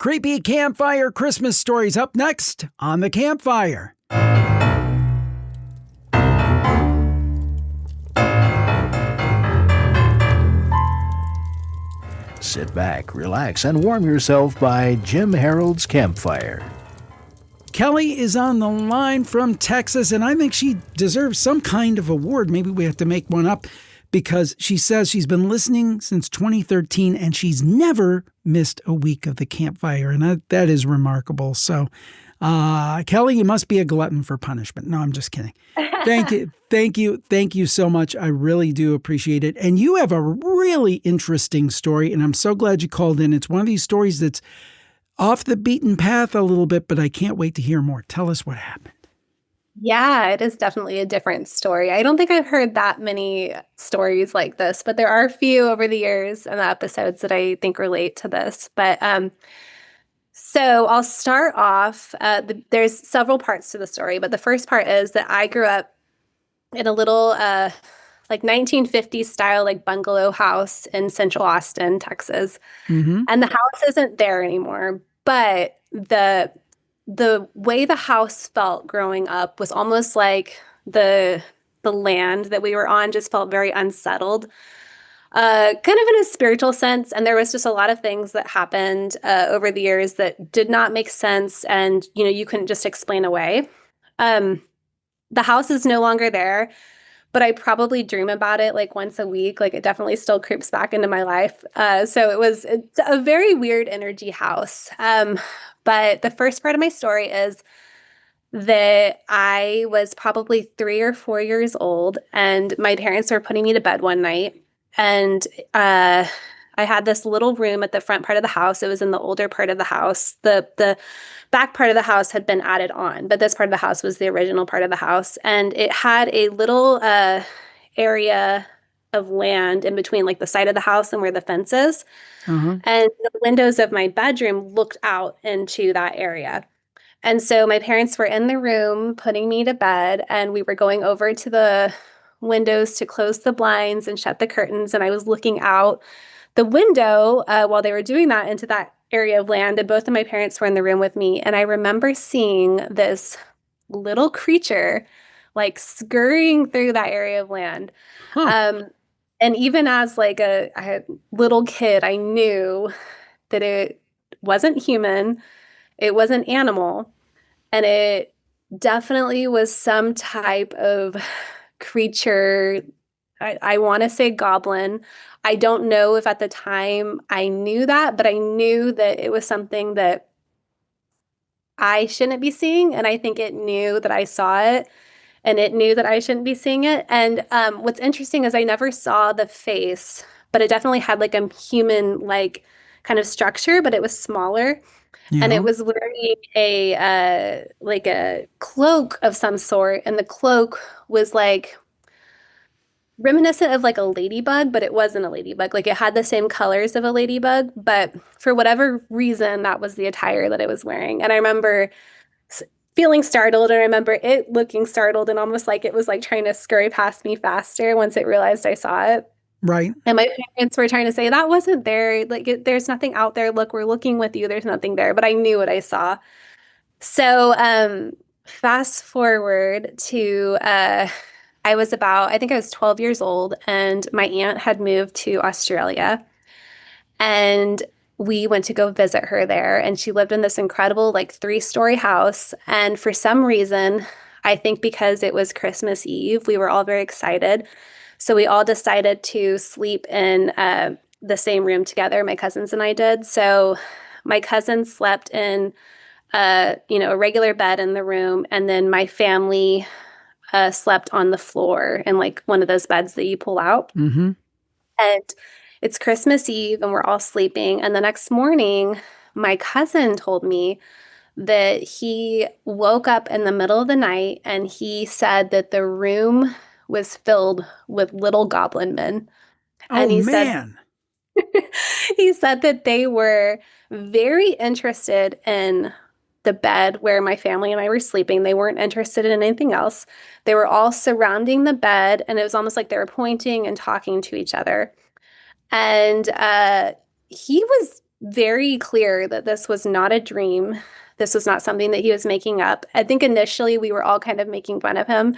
Creepy Campfire Christmas stories up next on the Campfire. Sit back, relax, and warm yourself by Jim Harold's Campfire. Kelly is on the line from Texas, and I think she deserves some kind of award. Maybe we have to make one up, because she says she's been listening since 2013 and she's never missed a week of the Campfire, and that is remarkable. So, Kelly, you must be a glutton for punishment. No, I'm just kidding. Thank you so much. I really do appreciate it. And you have a really interesting story, and I'm so glad you called in. It's one of these stories that's off the beaten path a little bit, but I can't wait to hear more. Tell us what happened. Yeah, it is definitely a different story. I don't think I've heard that many stories like this, but there are a few over the years and the episodes that I think relate to this. But so I'll start off. There's several parts to the story, but the first part is that I grew up in a little like 1950s style like bungalow house in Central Austin, Texas. Mm-hmm. And the house isn't there anymore, but the way the house felt growing up was almost like the land that we were on just felt very unsettled, kind of in a spiritual sense. And there was just a lot of things that happened over the years that did not make sense, and you couldn't just explain away. The house is no longer there, but I probably dream about it like once a week. Like, it definitely still creeps back into my life. So it's a very weird energy house. But the first part of my story is that I was probably 3 or 4 years old, and my parents were putting me to bed one night. And I had this little room at the front part of the house. It was in the older part of the house. The back part of the house had been added on, but this part of the house was the original part of the house. And it had a little area of land in between, like the side of the house and where the fence is. Uh-huh. And the windows of my bedroom looked out into that area. And so my parents were in the room putting me to bed, and we were going over to the windows to close the blinds and shut the curtains. And I was looking out the window while they were doing that into that area of land. And both of my parents were in the room with me. And I remember seeing this little creature like scurrying through that area of land. Huh. And even as like a little kid, I knew that it wasn't human, it was an animal, and it definitely was some type of creature. I want to say goblin. I don't know if at the time I knew that, but I knew that it was something that I shouldn't be seeing, and I think it knew that I saw it. And it knew that I shouldn't be seeing it. And what's interesting is I never saw the face, but it definitely had like a human-like kind of structure, but it was smaller. Yeah. And it was wearing a like a cloak of some sort. And the cloak was like reminiscent of like a ladybug, but it wasn't a ladybug. Like, it had the same colors of a ladybug, but for whatever reason, that was the attire that it was wearing. And I remember feeling startled, and I remember it looking startled, and almost like it was like trying to scurry past me faster once it realized I saw it. Right. And my parents were trying to say, that wasn't there. Like, there's nothing out there. Look, we're looking with you. There's nothing there. But I knew what I saw. So fast forward to I think I was 12 years old, and my aunt had moved to Australia. And we went to go visit her there, and she lived in this incredible like 3-story house. And for some reason, I think because it was Christmas Eve, we were all very excited. So we all decided to sleep in the same room together. My cousins and I did. So my cousin slept in a regular bed in the room, and then my family slept on the floor in like one of those beds that you pull out. Mm-hmm. And it's Christmas Eve, and we're all sleeping. And the next morning, my cousin told me that he woke up in the middle of the night, and he said that the room was filled with little goblin men. And Oh, man. He said that they were very interested in the bed where my family and I were sleeping. They weren't interested in anything else. They were all surrounding the bed, and it was almost like they were pointing and talking to each other. And he was very clear that this was not a dream. This was not something that he was making up. I think initially we were all kind of making fun of him.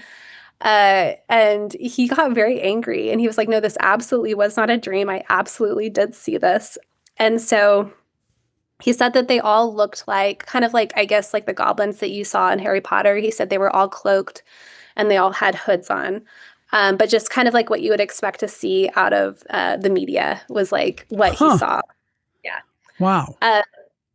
And he got very angry and he was like, no, this absolutely was not a dream. I absolutely did see this. And so he said that they all looked like, kind of like, I guess, like the goblins that you saw in Harry Potter. He said they were all cloaked and they all had hoods on. But just kind of like what you would expect to see out of the media was like what he saw. Yeah. Wow.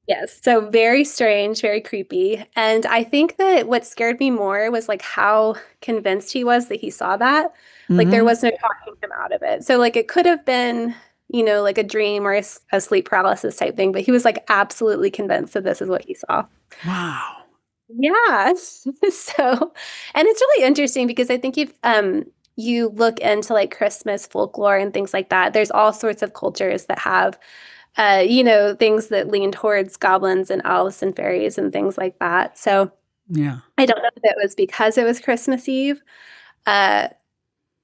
Yes. So very strange, very creepy. And I think that what scared me more was like how convinced he was that he saw that. Like there was no talking him out of it. So like it could have been, like a dream or a sleep paralysis type thing, but he was like absolutely convinced that this is what he saw. Wow. Yeah. So, and it's really interesting because I think if you look into like Christmas folklore and things like that, there's all sorts of cultures that have things that lean towards goblins and elves and fairies and things like that. So yeah, I don't know if it was because it was Christmas Eve, but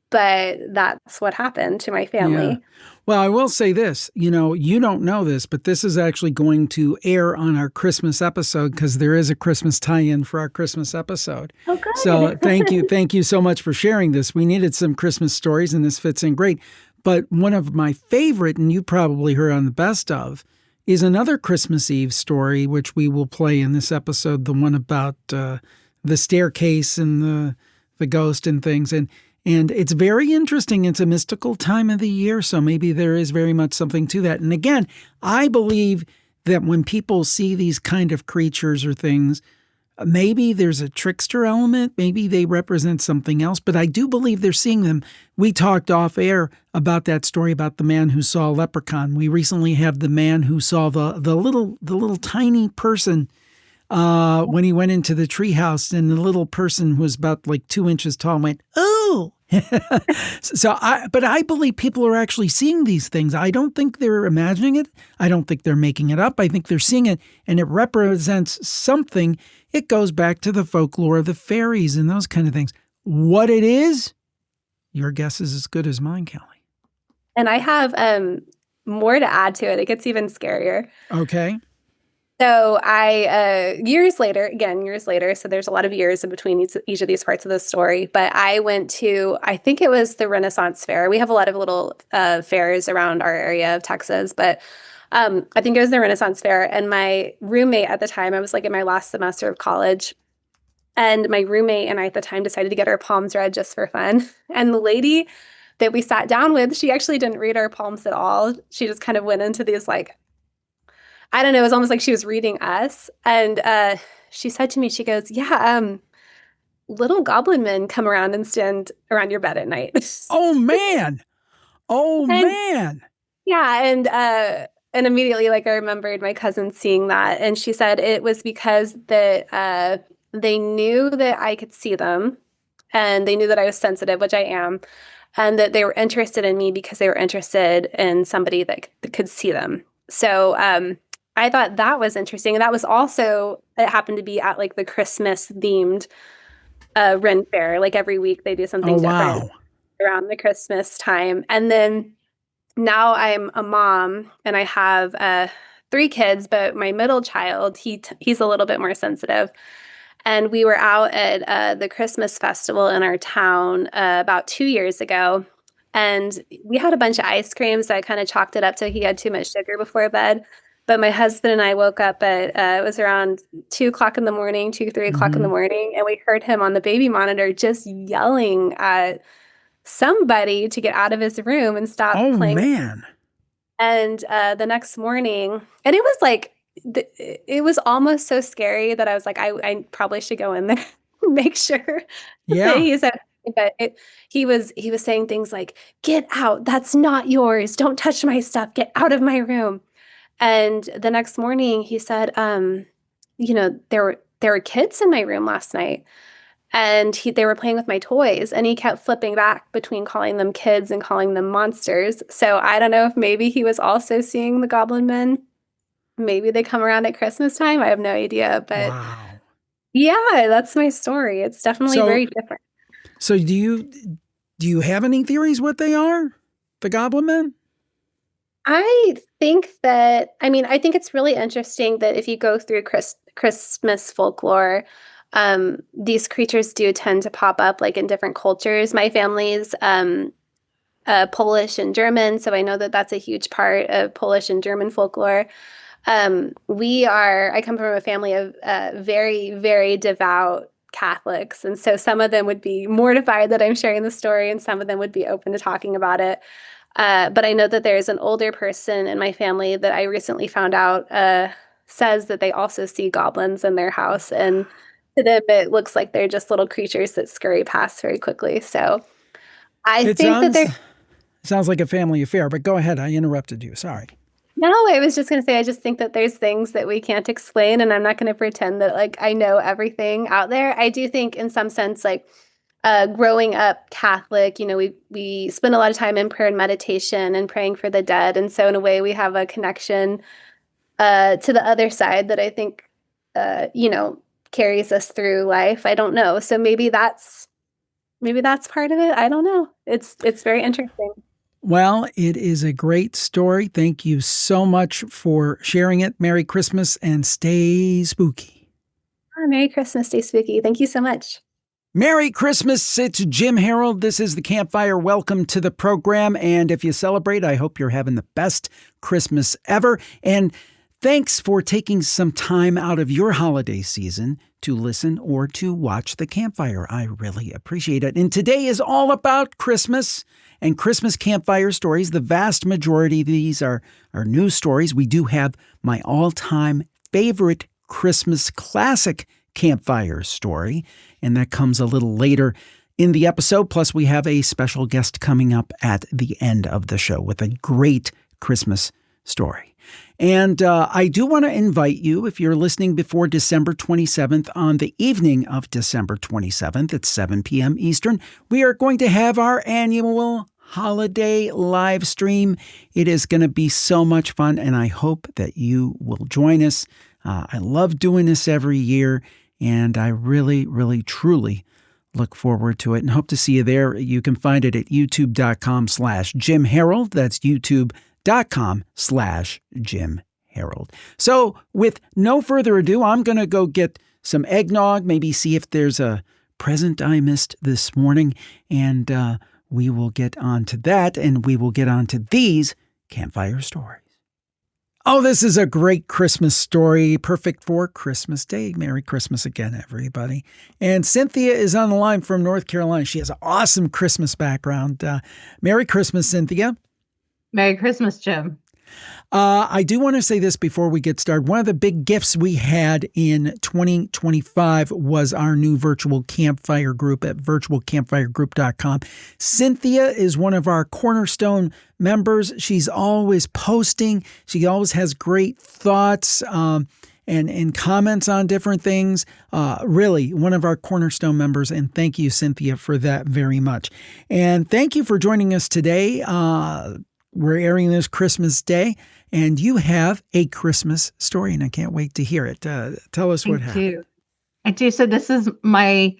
that's what happened to my family. Yeah. Well, I will say this, you don't know this, but this is actually going to air on our Christmas episode because there is a Christmas tie-in for our Christmas episode. Oh, good. So thank you. Thank you so much for sharing this. We needed some Christmas stories and this fits in great. But one of my favorite, and you probably heard on the best of, is another Christmas Eve story, which we will play in this episode, the one about the staircase and the ghost and things. And it's very interesting. It's a mystical time of the year, so maybe there is very much something to that. And again, I believe that when people see these kind of creatures or things, maybe there's a trickster element. Maybe they represent something else, but I do believe they're seeing them. We talked off air about that story about the man who saw a leprechaun. We recently have the man who saw the little tiny person when he went into the treehouse, and the little person who was about like 2 inches tall went, "Oh!" But I believe people are actually seeing these things. I don't think they're imagining it. I don't think they're making it up. I think they're seeing it, and it represents something. It goes back to the folklore of the fairies and those kind of things. What it is, your guess is as good as mine, Kelly. And I have more to add to it. It gets even scarier. Okay. So I, years later, so there's a lot of years in between each of these parts of the story, but I went to, I think it was the Renaissance Fair. We have a lot of little fairs around our area of Texas, but I think it was the Renaissance Fair. And my roommate at the time, I was like in my last semester of college, and my roommate and I at the time decided to get our palms read just for fun. And the lady that we sat down with, she actually didn't read our palms at all. She just kind of went into these like, I don't know, it was almost like she was reading us. And she said to me, she goes, yeah, little goblin men come around and stand around your bed at night. Oh, man. Oh, man. Yeah. And immediately, like, I remembered my cousin seeing that. And she said it was because that they knew that I could see them, and they knew that I was sensitive, which I am, and that they were interested in me because they were interested in somebody that could see them. So I thought that was interesting. And that was also, it happened to be at like the Christmas themed Ren Fair. Like every week they do something different around the Christmas time. And then now I'm a mom and I have 3 kids, but my middle child, he's a little bit more sensitive. And we were out at the Christmas festival in our town about 2 years ago. And we had a bunch of ice cream, so I kind of chalked it up to he had too much sugar before bed. But my husband and I woke up at, it was around 2 o'clock in the morning, 2, 3 o'clock in the morning, and we heard him on the baby monitor just yelling at somebody to get out of his room and stop playing. Oh, man. And the next morning, and it was like, it was almost so scary that I was like, I probably should go in there and make sure that he's at. But he was saying things like, "Get out, that's not yours, don't touch my stuff, get out of my room." And the next morning he said, there were kids in my room last night, and they were playing with my toys, and he kept flipping back between calling them kids and calling them monsters. So I don't know if maybe he was also seeing the goblin men. Maybe they come around at Christmas time. I have no idea, but yeah, that's my story. It's definitely very different. So do you have any theories what they are? The goblin men? I think that, I mean, I think it's really interesting that if you go through Christmas folklore, these creatures do tend to pop up like in different cultures. My family's Polish and German, so I know that that's a huge part of Polish and German folklore. I come from a family of very, very devout Catholics. And so some of them would be mortified that I'm sharing the story, and some of them would be open to talking about it. But I know that there's an older person in my family that I recently found out says that they also see goblins in their house. And to them, it looks like they're just little creatures that scurry past very quickly. So I It think that sounds they're sounds like a family affair, but go ahead. I interrupted you. Sorry. No, I was just going to say, I just think that there's things that we can't explain, and I'm not going to pretend that like I know everything out there. I do think, in some sense, like growing up Catholic, we spend a lot of time in prayer and meditation and praying for the dead, and so in a way, we have a connection to the other side that I think, carries us through life. I don't know, so maybe that's part of it. I don't know. It's very interesting. Well, it is a great story. Thank you so much for sharing it. Merry Christmas and stay spooky. Merry Christmas, stay spooky. Thank you so much. Merry Christmas. It's Jim Harold. This is the Campfire. Welcome to the program. And if you celebrate, I hope you're having the best Christmas ever. And thanks for taking some time out of your holiday season to listen or to watch the Campfire. I really appreciate it. And today is all about Christmas and Christmas campfire stories. The vast majority of these are news stories. We do have my all-time favorite Christmas classic campfire story, and that comes a little later in the episode. Plus, we have a special guest coming up at the end of the show with a great Christmas story. And I do want to invite you, if you're listening before December 27th, on the evening of December 27th at 7 p.m. Eastern, we are going to have our annual holiday live stream. It is going to be so much fun, and I hope that you will join us. I love doing this every year, and I really, really, truly look forward to it and hope to see you there. You can find it at youtube.com/Jim Harold. That's youtube.com/Jim Harold. So with no further ado, I'm going to go get some eggnog, maybe see if there's a present I missed this morning, and we will get on to that, and we will get on to these campfire stories. Oh, this is a great Christmas story, perfect for Christmas Day. Merry Christmas again, everybody. And Cynthia is on the line from North Carolina. She has an awesome Christmas background. Merry Christmas, Cynthia. Merry Christmas, Jim. I do want to say this before we get started. One of the big gifts we had in 2025 was our new virtual campfire group at virtualcampfiregroup.com. Cynthia is one of our cornerstone members. She's always posting. She always has great thoughts and comments on different things. Really, one of our cornerstone members. And thank you, Cynthia, for that very much. And thank you for joining us today. We're airing this Christmas Day, and you have a Christmas story, and I can't wait to hear it. Tell us what happened. I do. So this is my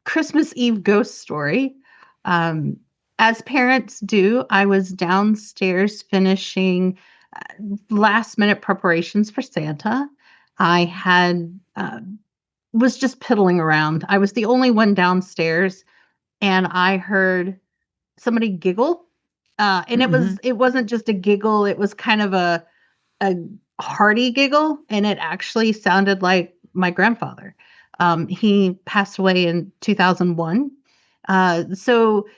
Christmas Eve ghost story. As parents do, I was downstairs finishing last-minute preparations for Santa. I was just piddling around. I was the only one downstairs, and I heard somebody giggle. And it wasn't just a giggle. It was kind of a hearty giggle. And it actually sounded like my grandfather. He passed away in 2001. So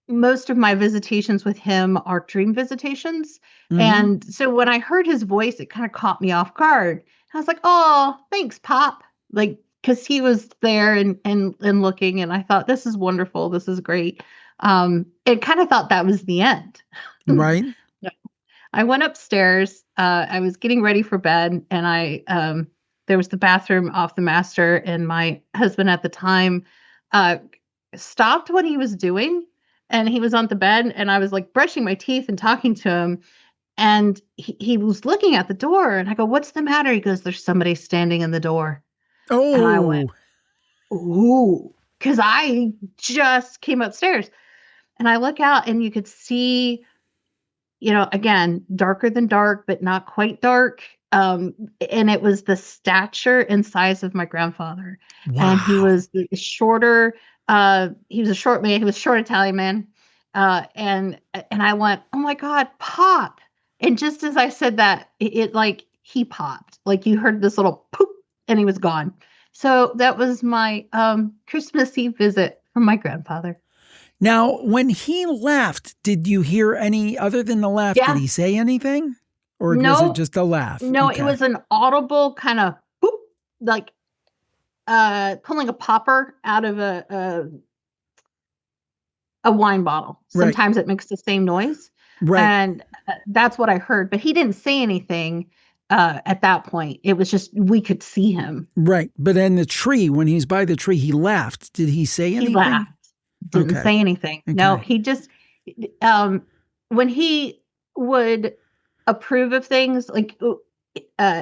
most of my visitations with him are dream visitations. Mm-hmm. And so when I heard his voice, it kind of caught me off guard. I was like, oh, thanks, Pop. Like, because he was there and looking, and I thought, this is wonderful. This is great. It kind of thought that was the end. Right. I went upstairs. I was getting ready for bed, and there was the bathroom off the master, and my husband at the time stopped what he was doing, and he was on the bed, and I was like brushing my teeth and talking to him, and he was looking at the door, and I go, "What's the matter?" He goes, "There's somebody standing in the door." Oh. And I went, "Ooh," because I just came upstairs. And I look out, and you could see again, darker than dark, but not quite dark. And it was the stature and size of my grandfather. And he Wow. was shorter. He was a short man. He was a short Italian man. And I went, oh my God, Pop. And just as I said that, it like he popped. Like you heard this little poop and he was gone. So that was my Christmas Eve visit from my grandfather. Now, when he left, did you hear any, other than the laugh, Yeah. did he say anything? Or was it just a laugh? No, Okay. it was an audible kind of boop, like pulling a popper out of a wine bottle. Right. Sometimes it makes the same noise. Right. And that's what I heard. But he didn't say anything at that point. It was just, we could see him. Right. But in the tree, when he's by the tree, he laughed. Did he say anything? He laughed. Didn't Okay. say anything. Okay. No, he just, when he would approve of things, like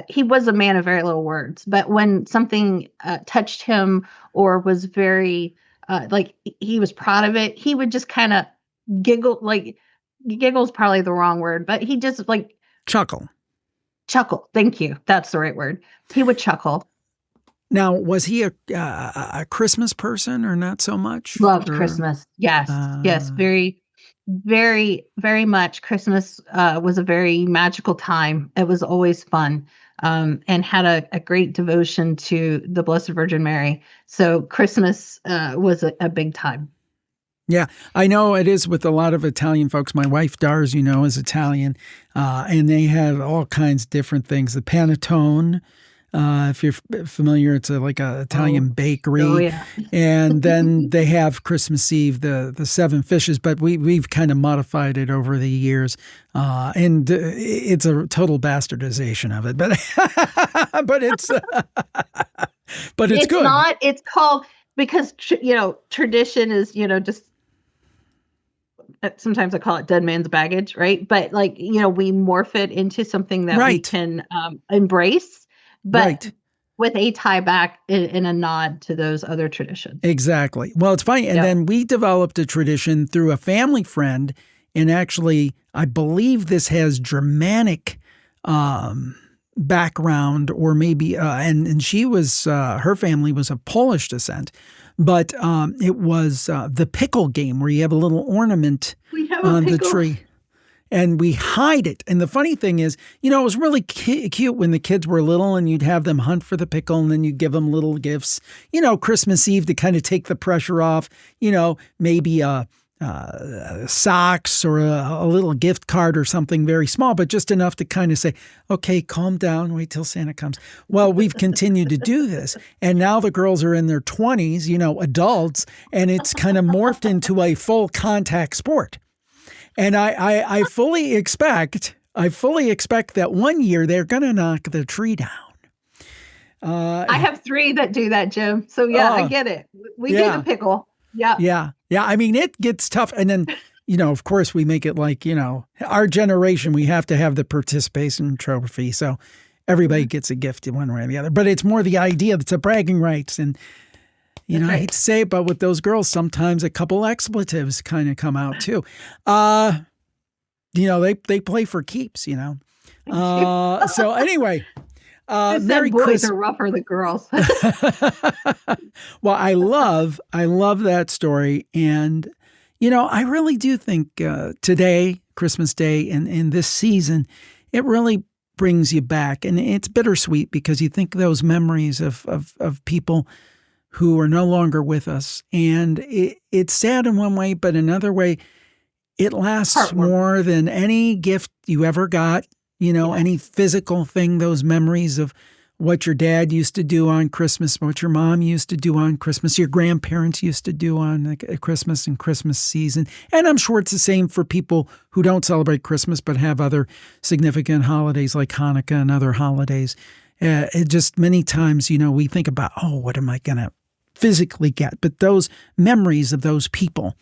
he was a man of very little words, but when something touched him or was very, like he was proud of it, he would just kind of giggle, like giggle's probably the wrong word, but he just like Chuckle. Thank you. That's the right word. He would chuckle. Now, was he a Christmas person or not so much? Loved Or- Christmas. Yes. Yes. Very, very, very much. Christmas was a very magical time. It was always fun, and had a great devotion to the Blessed Virgin Mary. So Christmas was a big time. Yeah, I know it is with a lot of Italian folks. My wife, Dars, is Italian, and they have all kinds of different things. The panettone, if you're familiar, it's like a Italian bakery. Oh, yeah. And then they have Christmas Eve, the seven fishes, but we've kind of modified it over the years, and it's a total bastardization of it. But but it's but it's good. Not. It's called because tradition is just. Sometimes I call it dead man's baggage, right? But like we morph it into something that we can embrace, but with a tie back in a nod to those other traditions. Exactly. Well, it's funny. And then we developed a tradition through a family friend. And actually, I believe this has Germanic background, or maybe, and she was, her family was of Polish descent. But it was the pickle game where you have a little ornament on the tree. And we hide it. And the funny thing is, it was really cute when the kids were little and you'd have them hunt for the pickle and then you'd give them little gifts, Christmas Eve to kind of take the pressure off, maybe socks or a little gift card or something very small, but just enough to kind of say, okay, calm down, wait till Santa comes. Well, we've continued to do this. And now the girls are in their 20s, adults, and it's kind of morphed into a full contact sport. And I fully expect that one year they're going to knock the tree down. I have 3 that do that, Jim. So I get it. We do the pickle. Yeah. Yeah. Yeah. I mean, it gets tough. And then, of course, we make it like, our generation, we have to have the participation trophy. So everybody gets a gift one way or the other. But it's more the idea that's a bragging rights. And, I hate to say it, but with those girls, sometimes a couple expletives kind of come out too. They play for keeps, So anyway. Merry boys are rougher than girls. Well, I love that story. And, I really do think today, Christmas Day, and in this season, it really brings you back. And it's bittersweet because you think those memories of people who are no longer with us. And it's sad in one way, but another way, it lasts more than any gift you ever got. Any physical thing, those memories of what your dad used to do on Christmas, what your mom used to do on Christmas, your grandparents used to do on Christmas and Christmas season. And I'm sure it's the same for people who don't celebrate Christmas but have other significant holidays like Hanukkah and other holidays. It just many times, we think about, what am I going to physically get? But those memories of those people,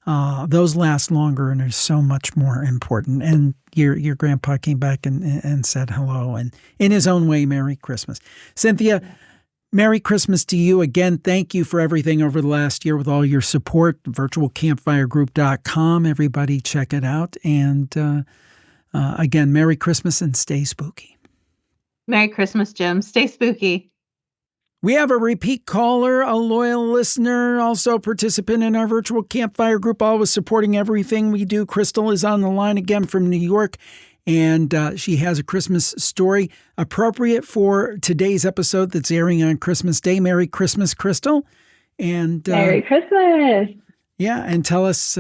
those last longer and are so much more important. And your grandpa came back and said hello, and in his own way, Merry Christmas. Cynthia, Merry Christmas to you. Again, thank you for everything over the last year with all your support. virtualcampfiregroup.com. Everybody check it out. And Again, Merry Christmas and stay spooky. Merry Christmas, Jim. Stay spooky. We have a repeat caller, a loyal listener, also participant in our virtual campfire group, always supporting everything we do. Crystal is on the line again from New York, and she has a Christmas story appropriate for today's episode that's airing on Christmas Day. Merry Christmas, Crystal. And Merry Christmas. Yeah, and tell us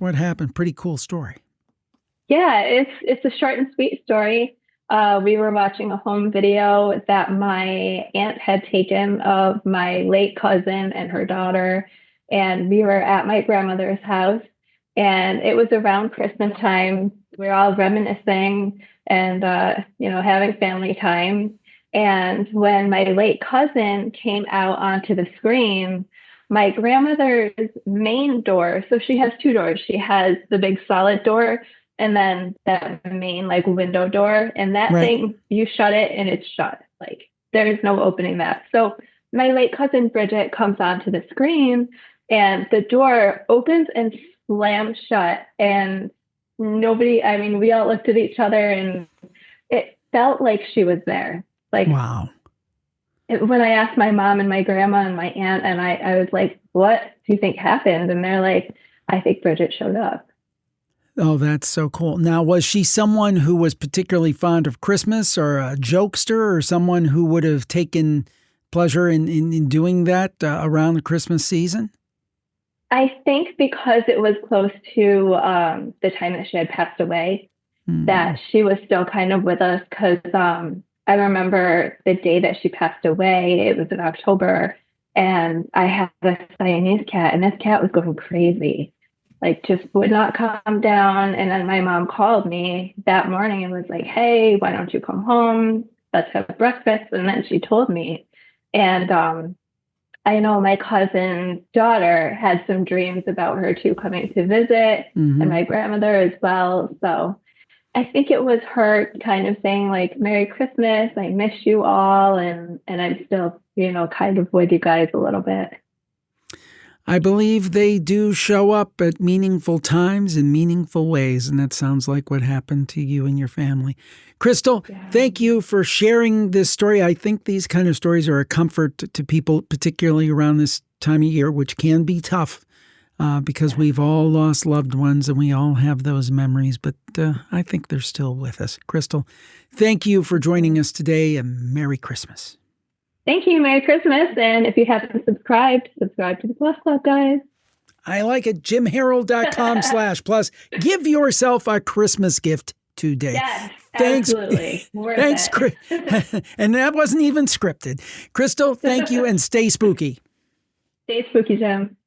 what happened. Pretty cool story. Yeah, it's a short and sweet story. We were watching a home video that my aunt had taken of my late cousin and her daughter, and we were at my grandmother's house, and it was around Christmas time. We were all reminiscing and having family time. And when my late cousin came out onto the screen, my grandmother's main door, so she has two doors. She has the big solid door, and then that main window door, and that thing, you shut it and it's shut. There's no opening that. So my late cousin Bridget comes onto the screen, and the door opens and slams shut, and we all looked at each other, and it felt like she was there. Wow. When I asked my mom and my grandma and my aunt, and I was like, what do you think happened? And they're like, I think Bridget showed up. Oh, that's so cool. Now, was she someone who was particularly fond of Christmas, or a jokester, or someone who would have taken pleasure in doing that around the Christmas season? I think because it was close to the time that she had passed away, that she was still kind of with us, because I remember the day that she passed away, it was in October, and I had a Siamese cat, and this cat was going crazy. Just would not calm down. And then my mom called me that morning and was like, hey, why don't you come home? Let's have breakfast. And then she told me. And I know my cousin's daughter had some dreams about her too coming to visit, and my grandmother as well. So I think it was her kind of saying Merry Christmas, I miss you all. And I'm still, kind of with you guys a little bit. I believe they do show up at meaningful times in meaningful ways, and that sounds like what happened to you and your family. Crystal, Thank you for sharing this story. I think these kind of stories are a comfort to people, particularly around this time of year, which can be tough because we've all lost loved ones and we all have those memories, but I think they're still with us. Crystal, thank you for joining us today, and Merry Christmas. Thank you. Merry Christmas. And if you haven't subscribed to the Plus Club, guys. I like it. JimHarold.com/plus. Give yourself a Christmas gift today. Yes, Thanks. absolutely. Thanks, Chris. And that wasn't even scripted. Crystal, thank you, and stay spooky. Stay spooky, Jim.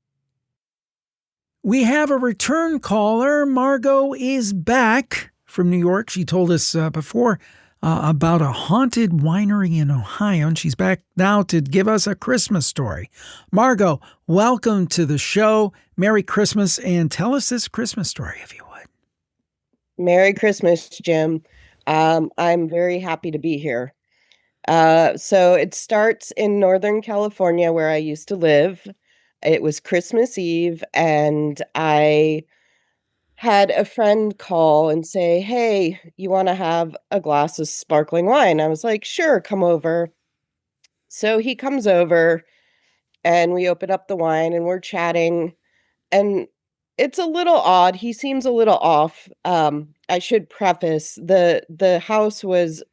We have a return caller. Margot is back from New York. She told us before about a haunted winery in Ohio, and she's back now to give us a Christmas story. Margot, welcome to the show. Merry Christmas, and tell us this Christmas story, if you would. Merry Christmas, Jim. I'm very happy to be here. So it starts in Northern California, where I used to live. It was Christmas Eve, and I had a friend call and say, hey, you want to have a glass of sparkling wine? I was like, sure, come over. So he comes over, and we open up the wine, and we're chatting, and it's a little odd. He seems a little off. I should preface, the house was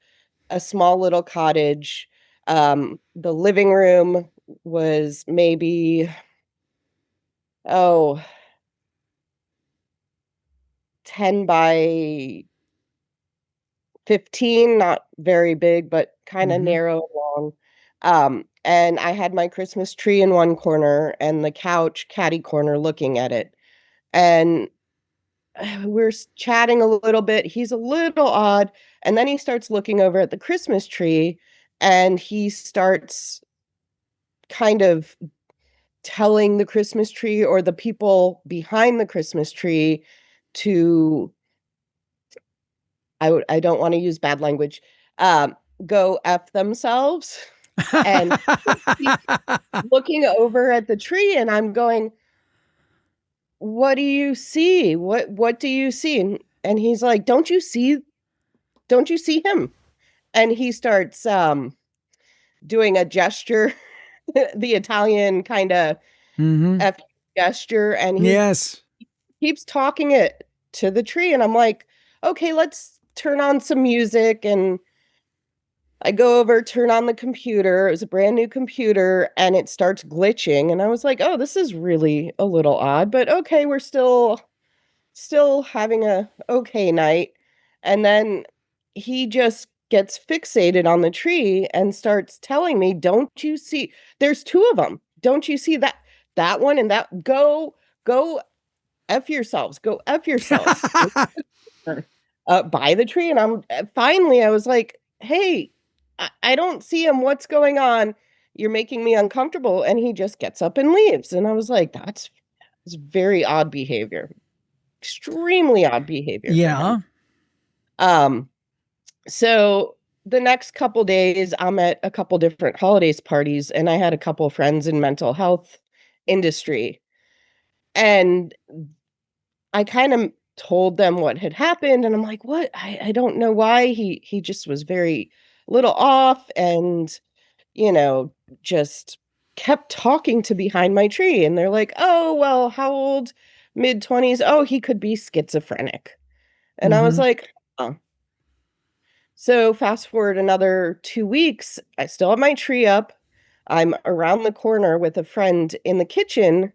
a small little cottage. The living room was maybe, 10 by 15, not very big, but kind of narrow and long. And I had my Christmas tree in one corner and the couch catty corner looking at it. And we're chatting a little bit. He's a little odd. And then he starts looking over at the Christmas tree, and he starts kind of telling the Christmas tree or the people behind the Christmas tree to, I don't want to use bad language, go F themselves. And looking over at the tree, and I'm going, what do you see? What do you see? And he's like, don't you see him? And he starts doing a gesture, the Italian kind of Mm-hmm. F gesture, and he Yes. keeps talking it to the tree. And I'm like, okay, let's turn on some music. And I go over, turn on the computer. It was a brand new computer, and it starts glitching. And I was like, oh, this is really a little odd, but okay, we're still having a okay night. And then he just gets fixated on the tree and starts telling me, don't you see, there's two of them. Don't you see that one and that? Go F yourselves. Go F yourselves. By the tree. And finally I was like, hey, I don't see him. What's going on? You're making me uncomfortable. And he just gets up and leaves. And I was like, that's very odd behavior. Extremely odd behavior. For Yeah. him. So the next couple days, I'm at a couple different holidays parties, and I had a couple friends in mental health industry. And I kind of told them what had happened, and I'm like, what? I don't know why. He just was very little off, and, you know, just kept talking to behind my tree. And they're like, oh, well, how old? Mid-20s. Oh, he could be schizophrenic. And I was Mhm. like, oh. So fast forward another 2 weeks, I still have my tree up. I'm around the corner with a friend in the kitchen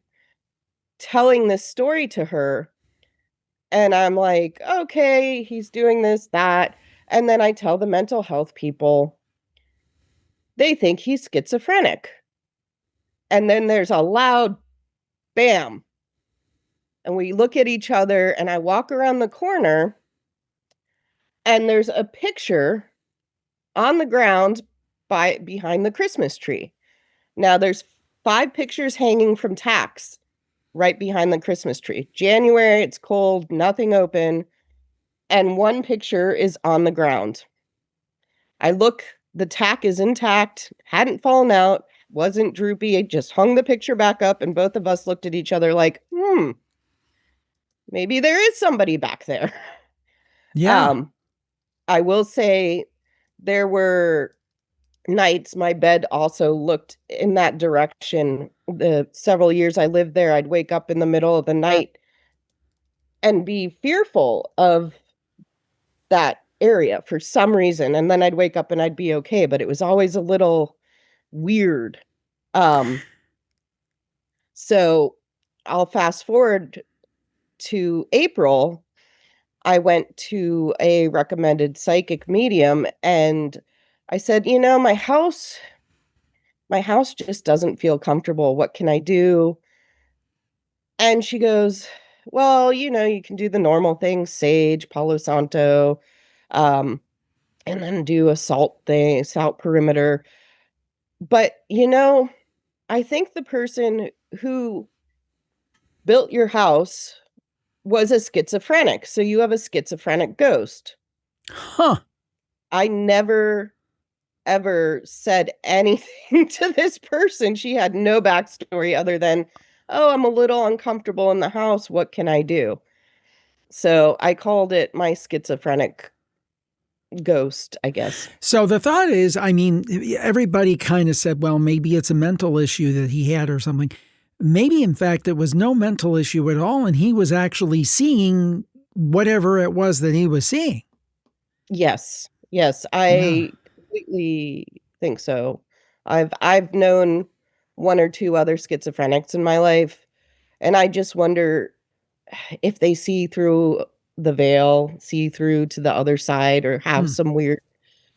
telling this story to her. And I'm like, okay, he's doing this, that. And then I tell the mental health people, they think he's schizophrenic. And then there's a loud bam. And we look at each other, and I walk around the corner, and there's a picture on the ground behind the Christmas tree. Now there's 5 pictures hanging from tacks right behind the Christmas tree. January, it's cold, nothing open, and 1 picture is on the ground. I look, the tack is intact, hadn't fallen out, wasn't droopy. I just hung the picture back up, and both of us looked at each other like, maybe there is somebody back there. Yeah. I will say there were nights my bed also looked in that direction. The several years I lived there, I'd wake up in the middle of the night and be fearful of that area for some reason, and then I'd wake up and I'd be okay, but it was always a little weird. Um, so I'll fast forward to April. I went to a recommended psychic medium, and I said, my house just doesn't feel comfortable. What can I do? And she goes, well, you can do the normal things, sage, Palo Santo, um, and then do a salt perimeter. But, I think the person who built your house was a schizophrenic. So you have a schizophrenic ghost. Huh. I never ever said anything to this person. She had no backstory other than, oh, I'm a little uncomfortable in the house. What can I do? So I called it my schizophrenic ghost, I guess. So the thought is, I mean, everybody kind of said, well, maybe it's a mental issue that he had or something. Maybe, in fact, it was no mental issue at all, and he was actually seeing whatever it was that he was seeing. Yes. Yes, I completely think so. I've known 1 or 2 other schizophrenics in my life, and I just wonder if they see through the veil, see through to the other side, or have some weird,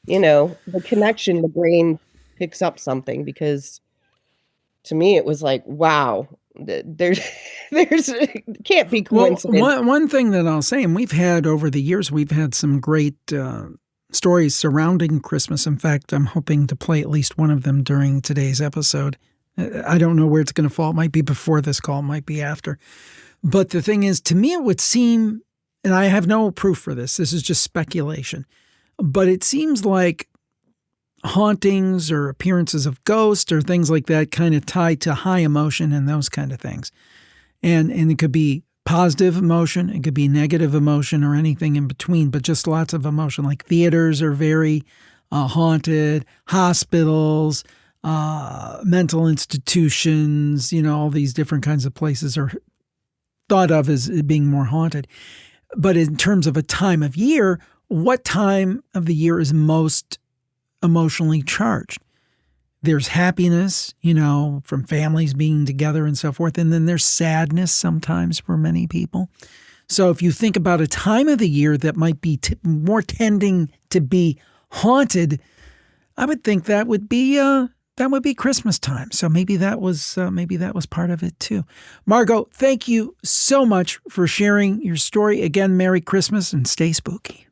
the connection, the brain picks up something, because to me it was like, wow, there's it can't be coincidence. Well, one thing that I'll say, and we've had over the years, we've had some great stories surrounding Christmas. In fact, I'm hoping to play at least one of them during today's episode. I don't know where it's going to fall. It might be before this call, it might be after. But the thing is, to me, it would seem, and I have no proof for this, this is just speculation, but it seems like hauntings or appearances of ghosts or things like that kind of tied to high emotion and those kind of things. And it could be positive emotion. It could be negative emotion or anything in between, but just lots of emotion. Like theaters are very haunted, hospitals, mental institutions, all these different kinds of places are thought of as being more haunted. But in terms of a time of year, what time of the year is most emotionally charged? There's happiness, from families being together and so forth. And then there's sadness sometimes for many people. So if you think about a time of the year that might be more tending to be haunted, I would think that would be Christmas time. So maybe that was part of it too. Margot, thank you so much for sharing your story. Again, Merry Christmas and stay spooky.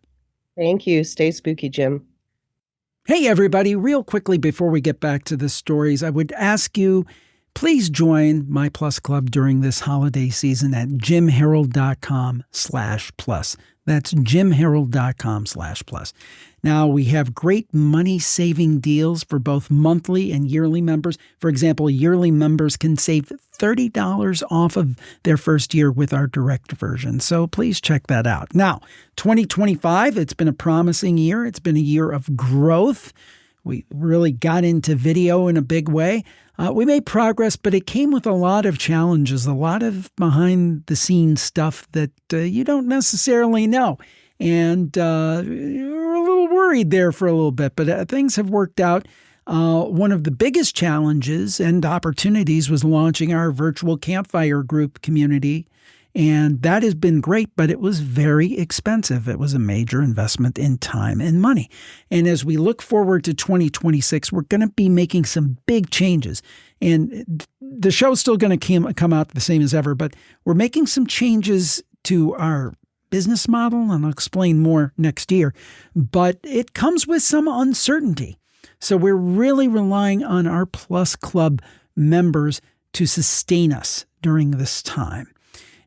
Thank you. Stay spooky, Jim. Hey, everybody, real quickly before we get back to the stories, I would ask you, please join my Plus Club during this holiday season at jimharold.com/plus. That's jimharold.com/plus. Now, we have great money-saving deals for both monthly and yearly members. For example, yearly members can save $30 off of their first year with our direct version. So please check that out. Now, 2025, it's been a promising year. It's been a year of growth. We really got into video in a big way. We made progress, but it came with a lot of challenges, a lot of behind-the-scenes stuff that you don't necessarily know. And we're a little worried there for a little bit, but things have worked out. One of the biggest challenges and opportunities was launching our virtual campfire group community. And that has been great, but it was very expensive. It was a major investment in time and money. And as we look forward to 2026, we're going to be making some big changes. And the show's still going to come out the same as ever, but we're making some changes to our business model, and I'll explain more next year. But it comes with some uncertainty. So we're really relying on our Plus Club members to sustain us during this time.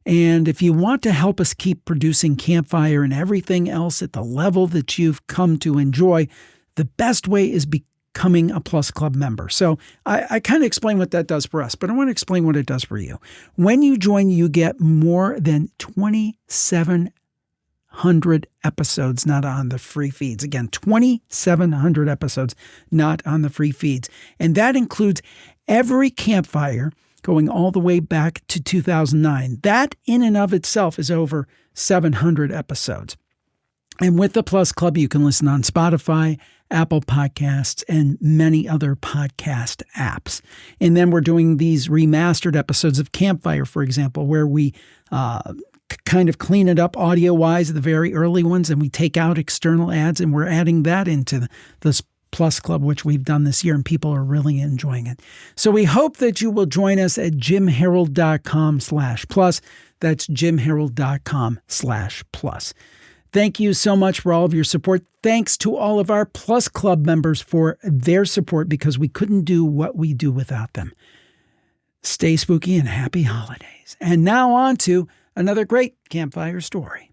And if you want to help us keep producing Campfire and everything else at the level that you've come to enjoy, the best way is becoming a Plus Club member. So I kind of explain what that does for us, but I want to explain what it does for you. When you join, you get more than 2,700 episodes not on the free feeds. Again, 2,700 episodes not on the free feeds. And that includes every Campfire going all the way back to 2009. That in and of itself is over 700 episodes. And with the Plus Club, you can listen on Spotify, Apple Podcasts, and many other podcast apps. And then we're doing these remastered episodes of Campfire, for example, where we kind of clean it up audio-wise, the very early ones, and we take out external ads, and we're adding that into the Plus Club, which we've done this year, and people are really enjoying it. So we hope that you will join us at jimharold.com/plus. That's jimharold.com/plus. Thank you so much for all of your support. Thanks to all of our Plus Club members for their support, because we couldn't do what we do without them. Stay spooky and happy holidays. And now on to another great campfire story.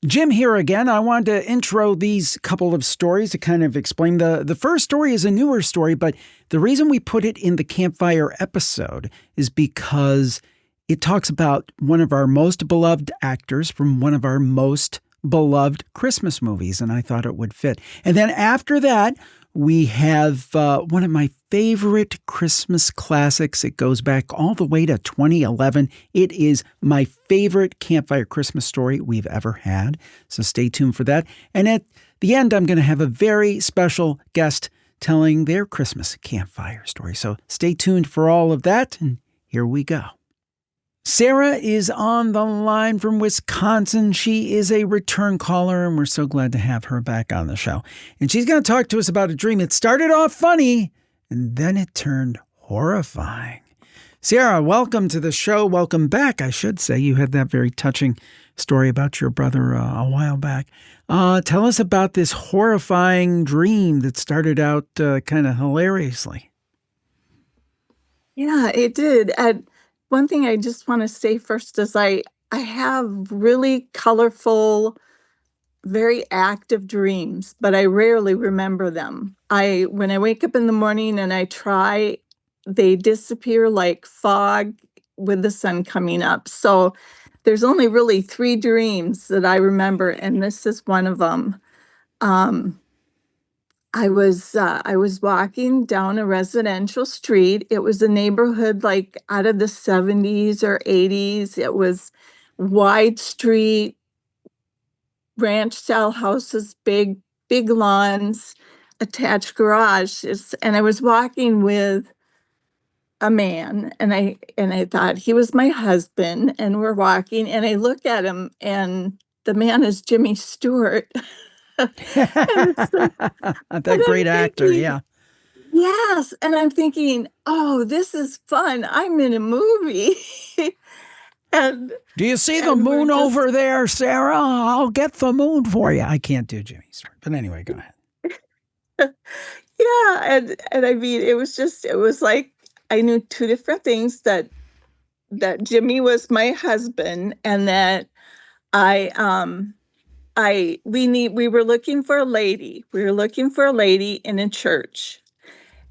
Jim here again. I wanted to intro these couple of stories to kind of explain. The first story is a newer story, but the reason we put it in the campfire episode is because it talks about one of our most beloved actors from one of our most beloved Christmas movies, and I thought it would fit. And then after that, we have one of my favorite Christmas classics. It goes back all the way to 2011. It is my favorite campfire Christmas story we've ever had. So stay tuned for that. And at the end, I'm going to have a very special guest telling their Christmas campfire story. So stay tuned for all of that. And here we go. Sarah is on the line from Wisconsin. She is a return caller, and we're so glad to have her back on the show. And she's going to talk to us about a dream. It started off funny, and then it turned horrifying. Sarah, welcome to the show. Welcome back, I should say. You had that very touching story about your brother a while back. Tell us about this horrifying dream that started out kind of hilariously. Yeah, it did. One thing I just want to say first is I have really colorful, very active dreams, but I rarely remember them. When I wake up in the morning and I try, they disappear like fog with the sun coming up. So there's only really 3 dreams that I remember, and this is one of them. I was walking down a residential street. It was a neighborhood like out of the 70s or 80s. It was wide street, ranch style houses, big lawns, attached garages. And I was walking with a man, and I thought he was my husband, and we're walking, and I look at him, and the man is Jimmy Stewart. And it's like, and That I'm great actor, thinking, yeah. yes, and I'm thinking, oh, this is fun. I'm in a movie. and Do you see the and we're moon just over there, Sarah? I'll get the moon for you. I can't do Jimmy Stewart. But anyway, go ahead. yeah, and I mean, it was like I knew 2 different things, that Jimmy was my husband, and that I we were looking for a lady. We were looking for a lady in a church.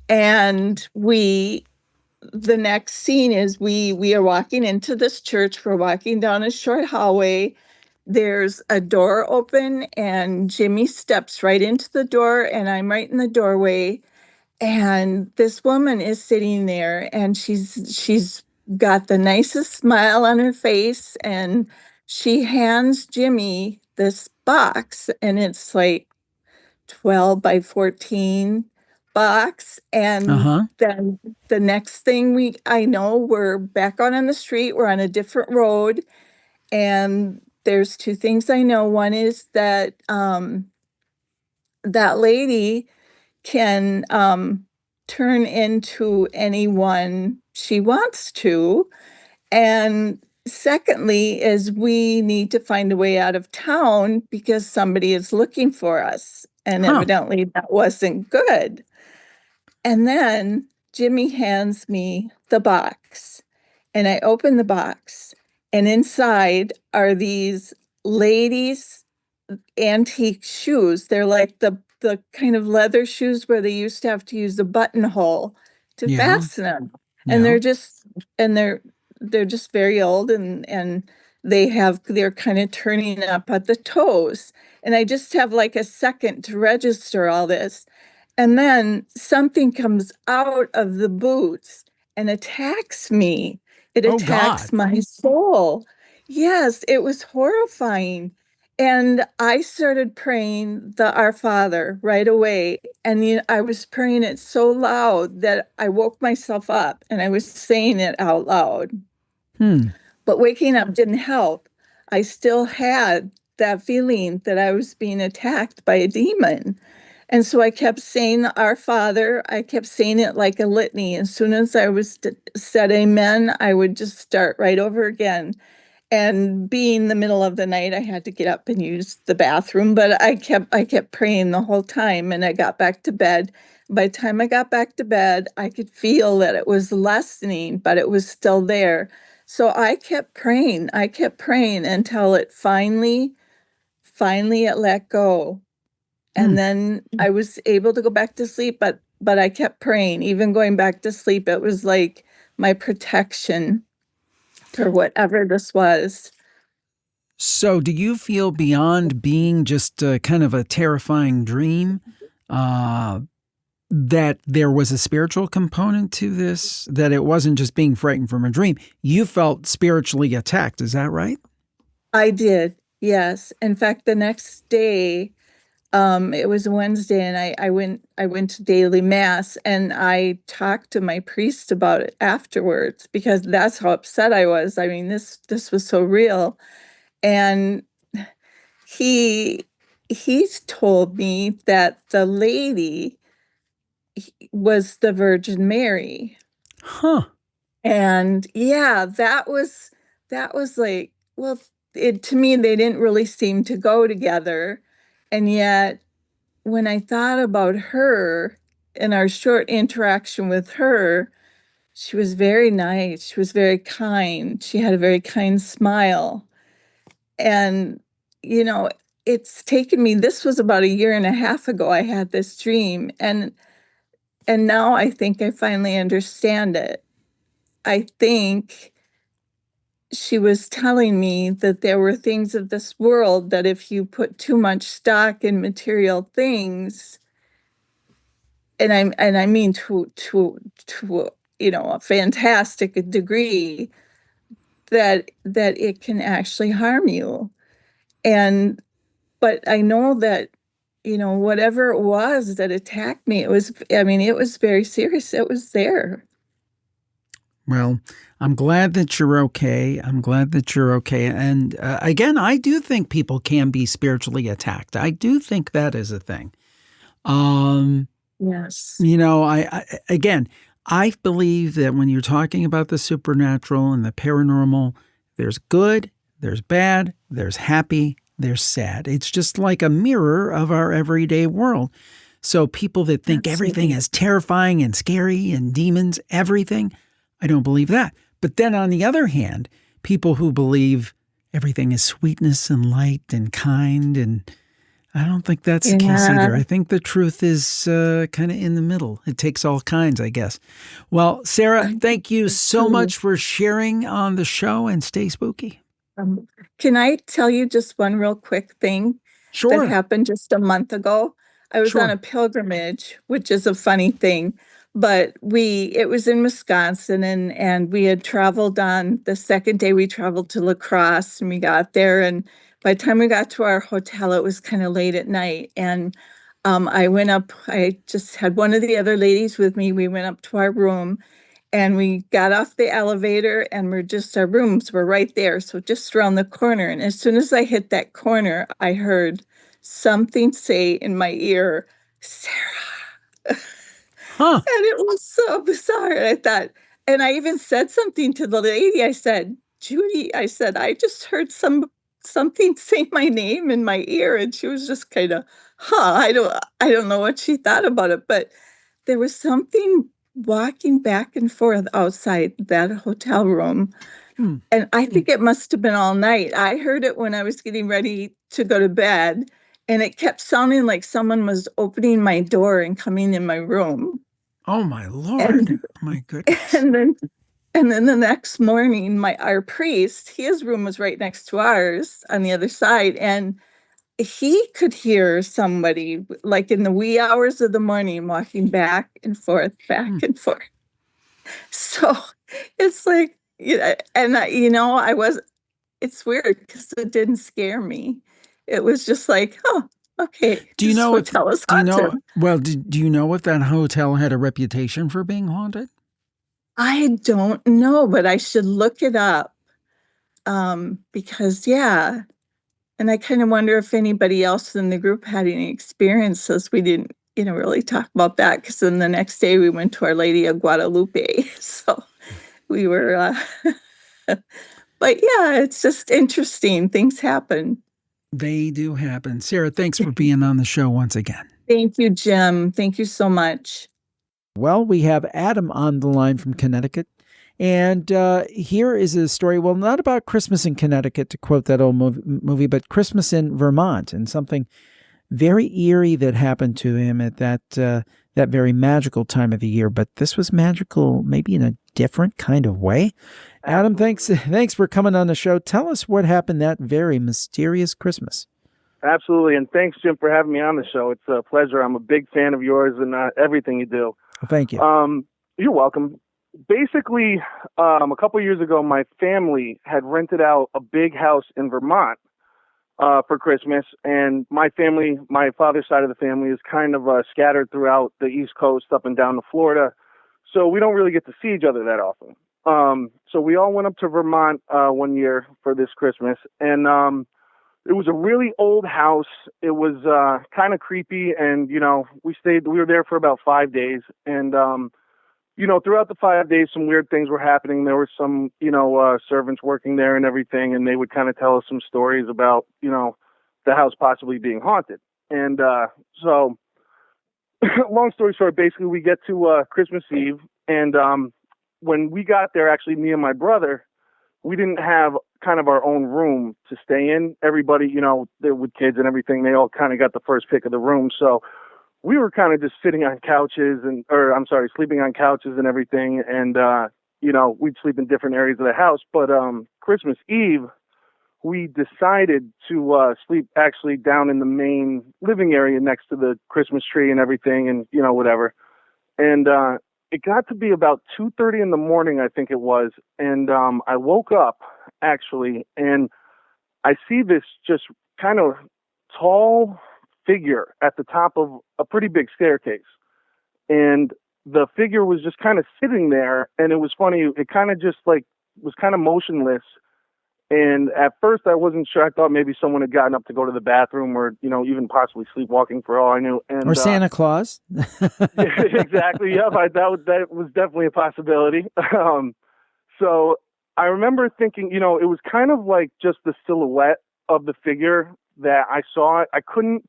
And the next scene is we are walking into this church. We're walking down a short hallway. There's a door open, and Jimmy steps right into the door, and I'm right in the doorway. And this woman is sitting there, and she's got the nicest smile on her face, and she hands Jimmy this box, and it's like 12 by 14 box. And Uh-huh. then the next thing I know, we're back out on the street, we're on a different road. And there's 2 things I know. One is that that lady can turn into anyone she wants to. And secondly, is we need to find a way out of town because somebody is looking for us. And Huh. evidently that wasn't good. And then Jimmy hands me the box, and I open the box, and inside are these ladies' antique shoes. They're like the kind of leather shoes where they used to have to use the buttonhole to Yeah. fasten them. And Yeah. and they're just very old, and they're kind of turning up at the toes. And I just have like a second to register all this. And then something comes out of the boots and attacks me. It Oh, God. attacks my soul. Yes, it was horrifying. And I started praying the Our Father right away. And I was praying it so loud that I woke myself up, and I was saying it out loud. Hmm. But waking up didn't help. I still had that feeling that I was being attacked by a demon. And so I kept saying Our Father. I kept saying it like a litany. As soon as said amen, I would just start right over again. And being the middle of the night, I had to get up and use the bathroom, but I kept praying the whole time, and I got back to bed. By the time I got back to bed, I could feel that it was lessening, but it was still there. So I kept praying. I kept praying until it finally it let go. Hmm. And then I was able to go back to sleep, but I kept praying. Even going back to sleep, it was like my protection for whatever this was. So, do you feel beyond being just kind of a terrifying dream, that there was a spiritual component to this, that it wasn't just being frightened from a dream? You felt spiritually attacked. Is that right? I did, yes. In fact, the next day, it was a Wednesday, and I went to daily mass, and I talked to my priest about it afterwards because that's how upset I was. I mean, this was so real. And he he's told me that the lady was the Virgin Mary. Huh. And yeah, that was like, well, it to me they didn't really seem to go together. And yet when I thought about her and our short interaction with her, she was very nice. She was very kind. She had a very kind smile. And, you know, it's taken me, this was about a year and a half ago I had this dream. And now I think I finally understand it. I think she was telling me that there were things of this world that if you put too much stock in material things, and I mean to a fantastic degree, that it can actually harm you. And but I know that, whatever it was that attacked me, it was very serious. It was there. Well, I'm glad that you're okay. I'm glad that you're okay. And again, I do think people can be spiritually attacked. I do think that is a thing. Yes. I believe that when you're talking about the supernatural and the paranormal, there's good, there's bad, there's happy, there's sad. It's just like a mirror of our everyday world. So people that think everything is terrifying and scary and demons, everything, I don't believe that. But then on the other hand, people who believe everything is sweetness and light and kind, and I don't think that's the case either. I think the truth is kind of in the middle. It takes all kinds, I guess. Well, Sarah, thank you so much for sharing on the show, and stay spooky. Can I tell you just one real quick thing that happened just a month ago? I was on a pilgrimage, which is a funny thing, but it was in Wisconsin, and we had traveled on the second day. We traveled to La Crosse, and we got there, and by the time we got to our hotel, it was kind of late at night. And I went up. I just had one of the other ladies with me. We went up to our room, and we got off the elevator, and our rooms were right there. So just around the corner. And as soon as I hit that corner, I heard something say in my ear, "Sarah." Huh. And it was so bizarre. And I thought, and I even said something to the lady. I said, "Judy," I said, "I just heard something say my name in my ear." And she was just kind of, I don't know what she thought about it, but there was something walking back and forth outside that hotel room. And I think it must have been all night. I heard it when I was getting ready to go to bed, and it kept sounding like someone was opening my door and coming in my room. Oh, my Lord. My goodness. And then the next morning, our priest, his room was right next to ours on the other side, and he could hear somebody like in the wee hours of the morning walking back and forth, back and forth. So it's like, it's weird because it didn't scare me. It was just like, oh, okay. Do you know what hotel is haunted? Do you know if that hotel had a reputation for being haunted? I don't know, but I should look it up. Because and I kind of wonder if anybody else in the group had any experiences. We didn't, really talk about that, because then the next day we went to Our Lady of Guadalupe. So we were, but yeah, it's just interesting. Things happen. They do happen. Sarah, thanks for being on the show once again. Thank you, Jim. Thank you so much. Well, we have Adam on the line from Connecticut. And here is a story, well, not about Christmas in Connecticut, to quote that old movie, but Christmas in Vermont, and something very eerie that happened to him at that very magical time of the year. But this was magical maybe in a different kind of way. Adam, thanks for coming on the show. Tell us what happened that very mysterious Christmas. Absolutely, and thanks, Jim, for having me on the show. It's a pleasure. I'm a big fan of yours and everything you do. Well, thank you. You're welcome. Basically, a couple of years ago, my family had rented out a big house in Vermont for Christmas, and my father's side of the family is kind of scattered throughout the East Coast, up and down to Florida, so we don't really get to see each other that often. So we all went up to Vermont one year for this Christmas, and it was a really old house. It was kind of creepy, and we were there for about 5 days, and throughout the 5 days, some weird things were happening. There were some, servants working there and everything, and they would kind of tell us some stories about, the house possibly being haunted. And so, long story short, basically, we get to Christmas Eve, and when we got there, actually, me and my brother, we didn't have kind of our own room to stay in. Everybody, they with kids and everything, they all kind of got the first pick of the room. So we were kind of just sitting on couches sleeping on couches and everything. And we'd sleep in different areas of the house. But Christmas Eve, we decided to sleep actually down in the main living area next to the Christmas tree and everything, and whatever. And it got to be about 2:30 in the morning, I think it was, and I woke up actually, and I see this just kind of tall figure at the top of a pretty big staircase, and the figure was just kind of sitting there, and it was funny. It kind of just like was kind of motionless. And at first I wasn't sure. I thought maybe someone had gotten up to go to the bathroom or, even possibly sleepwalking for all I knew. And, or Santa Claus. Exactly. Yep. That was definitely a possibility. So I remember thinking, it was kind of like just the silhouette of the figure that I saw. I couldn't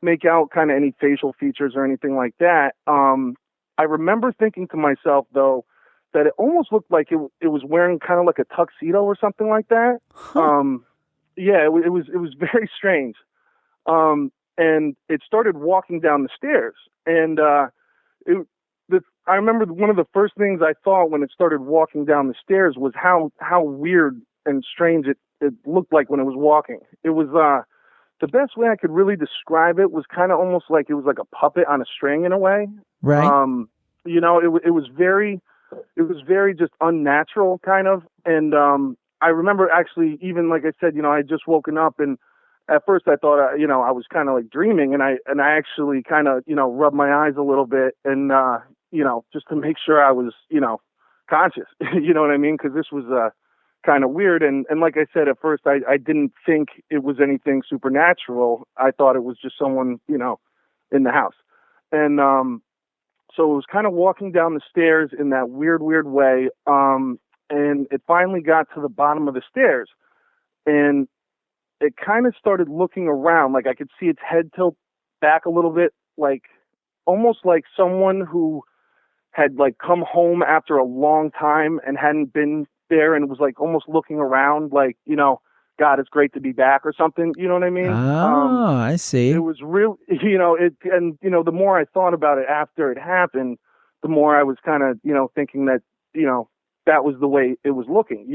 make out kind of any facial features or anything like that. I remember thinking to myself, though, that it almost looked like it was wearing kind of like a tuxedo or something like that. Huh. Yeah, it was very strange. And it started walking down the stairs. And I remember one of the first things I thought when it started walking down the stairs was how weird and strange it looked like when it was walking. It was the best way I could really describe it was kind of almost like it was like a puppet on a string in a way. Right. It was very just unnatural kind of. And I remember actually, even like I said, I had just woken up, and at first I thought, I was kind of like dreaming, and I actually kind of, rubbed my eyes a little bit and, just to make sure I was, conscious, you know what I mean? Cause this was kind of weird. And like I said, at first I didn't think it was anything supernatural. I thought it was just someone, in the house. And, so it was kind of walking down the stairs in that weird way. And it finally got to the bottom of the stairs, and it kind of started looking around. Like I could see its head tilt back a little bit, like almost like someone who had like come home after a long time and hadn't been there, and was like almost looking around like, God, it's great to be back or something. You know what I mean? Oh, I see. It was real, the more I thought about it after it happened, the more I was kind of, thinking that, that was the way it was looking,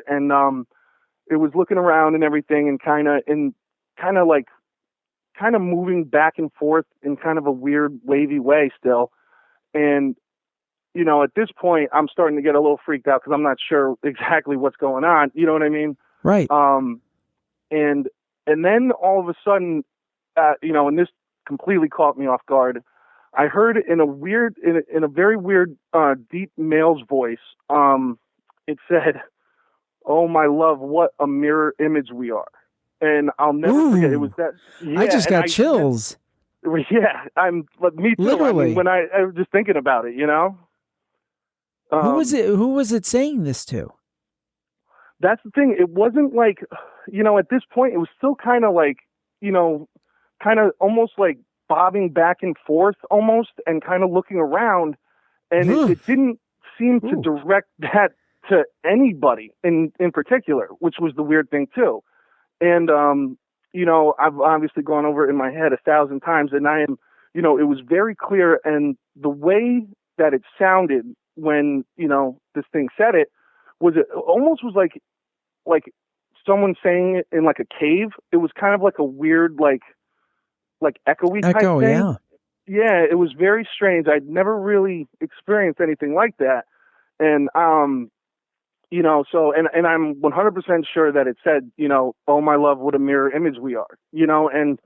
and it was looking around and everything, and kind of moving back and forth in kind of a weird wavy way still. And, at this point I'm starting to get a little freaked out because I'm not sure exactly what's going on. You know what I mean? Right. And then all of a sudden, and this completely caught me off guard. I heard in a very weird, deep male's voice, it said, "Oh my love, what a mirror image we are." And I'll never forget. It was that. Yeah, I just got chills. Yeah, me too. Literally. When I was just thinking about it, Who was it? Who was it saying this to? That's the thing. It wasn't like, at this point, it was still kind of like, kind of almost like bobbing back and forth almost, and kind of looking around. And it didn't seem to direct that to anybody in particular, which was the weird thing too. And, I've obviously gone over it in my head 1,000 times, and I am, it was very clear. And the way that it sounded when, this thing said it, it almost was like someone saying it in like a cave. It was kind of like a weird, like echoey type thing. Yeah. Yeah, it was very strange. I'd never really experienced anything like that. And, so, and I'm 100% sure that it said, "Oh my love, what a mirror image we are," and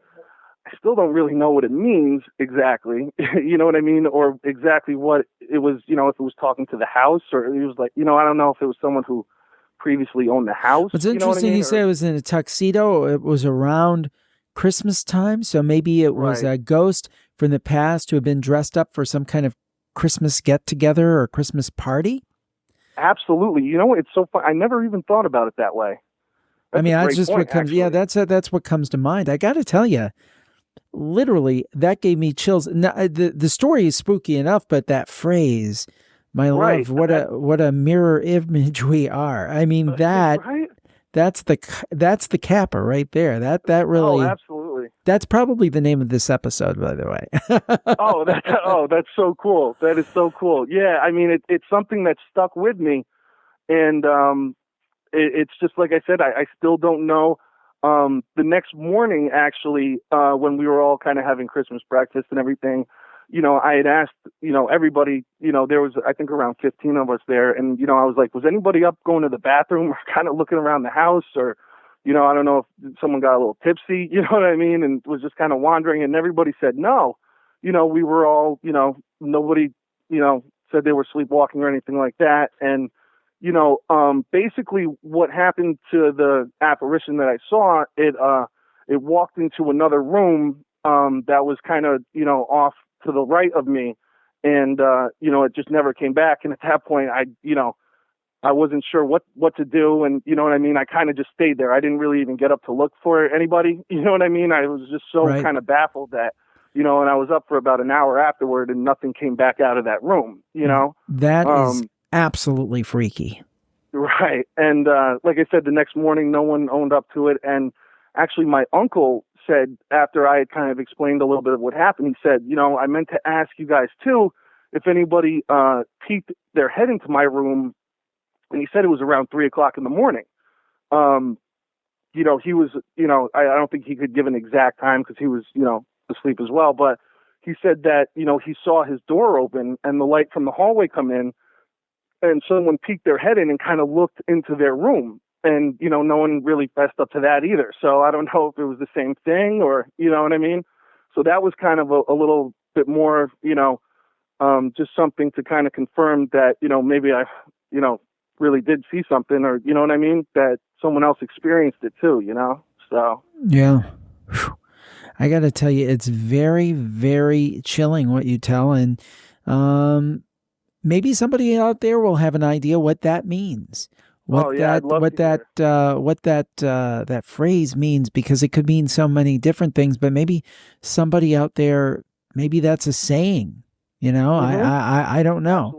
I still don't really know what it means exactly, you know what I mean? Or exactly what it was, if it was talking to the house, or it was like, I don't know if it was someone who previously owned the house. What's interesting, you said it was in a tuxedo. It was around Christmas time, so maybe it was a ghost from the past who had been dressed up for some kind of Christmas get-together or Christmas party? Absolutely. It's so fun. I never even thought about it that way. That's just what comes. Actually. Yeah, that's what comes to mind. I got to tell you, literally, that gave me chills. Now, the story is spooky enough, but that phrase, "My love, what a mirror image we are." I mean, that's the capper right there. That really. Oh, absolutely. That's probably the name of this episode, by the way. That's so cool. That is so cool. Yeah, I mean, it's something that stuck with me And it's just like I said, I still don't know. The next morning, actually, when we were all kind of having Christmas breakfast and everything, I had asked, everybody, there was, I think, around 15 of us there. And, I was like, was anybody up going to the bathroom or kind of looking around the house, or, I don't know if someone got a little tipsy, you know what I mean? And was just kind of wandering. And everybody said no. We were all, nobody, said they were sleepwalking or anything like that. And, basically what happened to the apparition that I saw, it walked into another room, that was kind of, off to the right of me. And, it just never came back. And at that point, I wasn't sure what to do. And you know what I mean? I kind of just stayed there. I didn't really even get up to look for anybody. You know what I mean? I was just so kind of baffled that, and I was up for about an hour afterward and nothing came back out of that room, That is absolutely freaky. Right. And like I said, the next morning, no one owned up to it. And actually, my uncle said, after I had kind of explained a little bit of what happened, he said, I meant to ask you guys, too, if anybody peeked their head into my room. And he said it was around 3:00 in the morning. He was, I don't think he could give an exact time because he was, asleep as well. But he said that, he saw his door open and the light from the hallway come in. And someone peeked their head in and kind of looked into their room. And, no one really fessed up to that either. So I don't know if it was the same thing or, you know what I mean? So that was kind of a little bit more, just something to kind of confirm that, maybe I, really did see something, or, you know what I mean? That someone else experienced it too, So. Yeah. Whew. I got to tell you, it's very, very chilling what you tell. And, maybe somebody out there will have an idea what that means. That phrase means, because it could mean so many different things, but maybe somebody out there, maybe that's a saying, Mm-hmm. I don't know.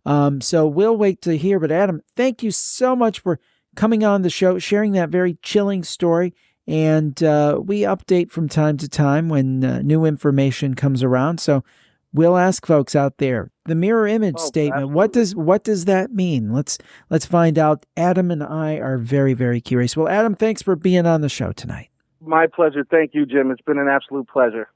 Absolutely. So we'll wait to hear, but Adam, thank you so much for coming on the show, sharing that very chilling story. And, we update from time to time when new information comes around. So we'll ask folks out there, the mirror image statement. Absolutely. What does that mean? Let's find out. Adam and I are very, very curious. Well, Adam, thanks for being on the show tonight. My pleasure. Thank you, Jim. It's been an absolute pleasure.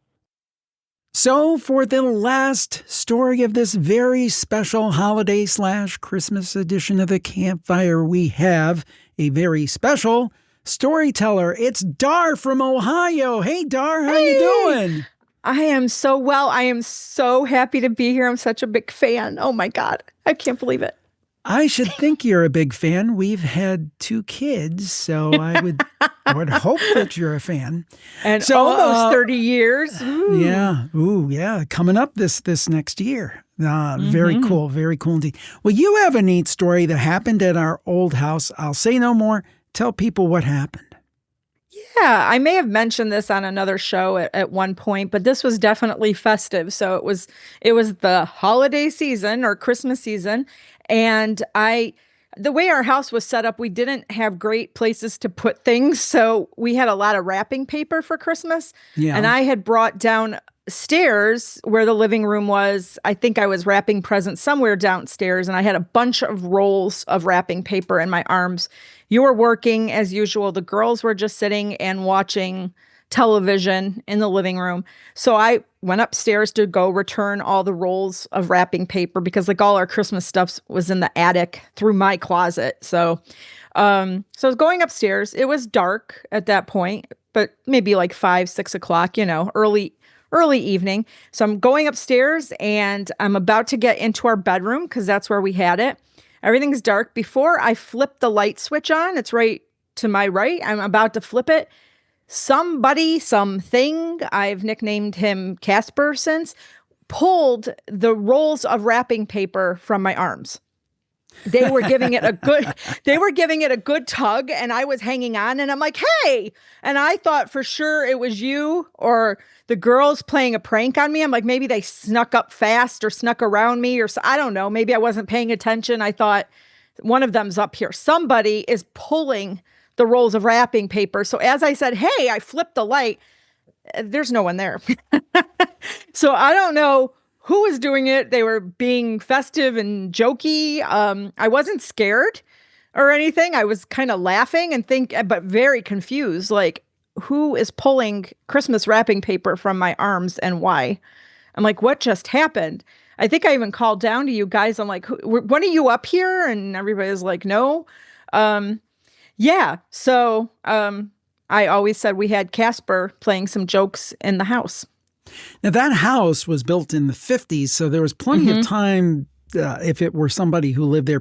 So for the last story of this very special holiday/Christmas edition of the Campfire, we have a very special storyteller. It's Dar from Ohio. Hey, Dar, how you doing? I am so well. I am so happy to be here. I'm such a big fan. Oh my God. I can't believe it. I should think you're a big fan. We've had 2 kids, so I would hope that you're a fan. And so, almost 30 years. Ooh. Yeah. Ooh, yeah. Coming up this next year. Very cool. Very cool indeed. Well, you have a neat story that happened at our old house. I'll say no more. Tell people what happened. Yeah, I may have mentioned this on another show at one point, but this was definitely festive. So it was the holiday season or Christmas season, and the way our house was set up, we didn't have great places to put things, so we had a lot of wrapping paper for Christmas. Yeah. And I had brought downstairs where the living room was. I think I was wrapping presents somewhere downstairs, and I had a bunch of rolls of wrapping paper in my arms. You were working as usual. The girls were just sitting and watching television in the living room. So I went upstairs to go return all the rolls of wrapping paper because like all our Christmas stuff was in the attic through my closet. So I was going upstairs. It was dark at that point, but maybe like 5-6 o'clock, early evening. So I'm going upstairs and I'm about to get into our bedroom because that's where we had it. Everything's dark. Before I flip the light switch on, it's right to my right. I'm about to flip it. Something, I've nicknamed him Casper since, pulled the rolls of wrapping paper from my arms. They were giving it a good tug, and I was hanging on, and I'm like, hey, and I thought for sure it was you or the girls playing a prank on me. I'm like, maybe they snuck up fast or snuck around me, or so, I don't know. Maybe I wasn't paying attention. I thought one of them's up here. Somebody is pulling the rolls of wrapping paper. So as I said, hey, I flipped the light. There's no one there. So I don't know who was doing it. They were being festive and jokey. I wasn't scared or anything. I was kind of laughing but very confused. Like, who is pulling Christmas wrapping paper from my arms and why? I'm like, what just happened? I think I even called down to you guys. I'm like, when are you up here? And everybody's like, no. Yeah. So I always said we had Casper playing some jokes in the house. Now, that house was built in the 50s, so there was plenty of time if it were somebody who lived there.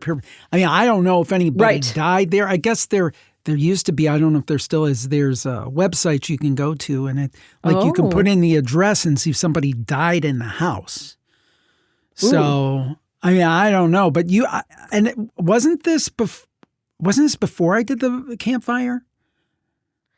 I mean, I don't know if anybody died there. I guess there used to be, I don't know if there still is, there's websites you can go to, and you can put in the address and see if somebody died in the house. So, I mean, I don't know, but wasn't this before I did the campfire?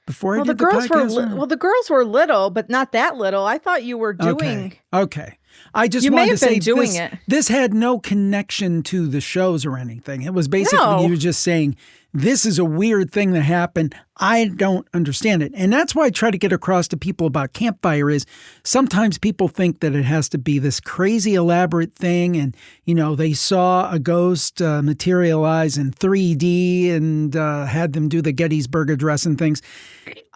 Before I did the podcast? The girls were little, but not that little. I thought you were doing. Okay. I just you wanted may have to say been doing it. This had no connection to the shows or anything. It was basically you just saying, this is a weird thing that happened. I don't understand it. And that's why I try to get across to people about Campfire is sometimes people think that it has to be this crazy elaborate thing. And, they saw a ghost materialize in 3D and had them do the Gettysburg Address and things.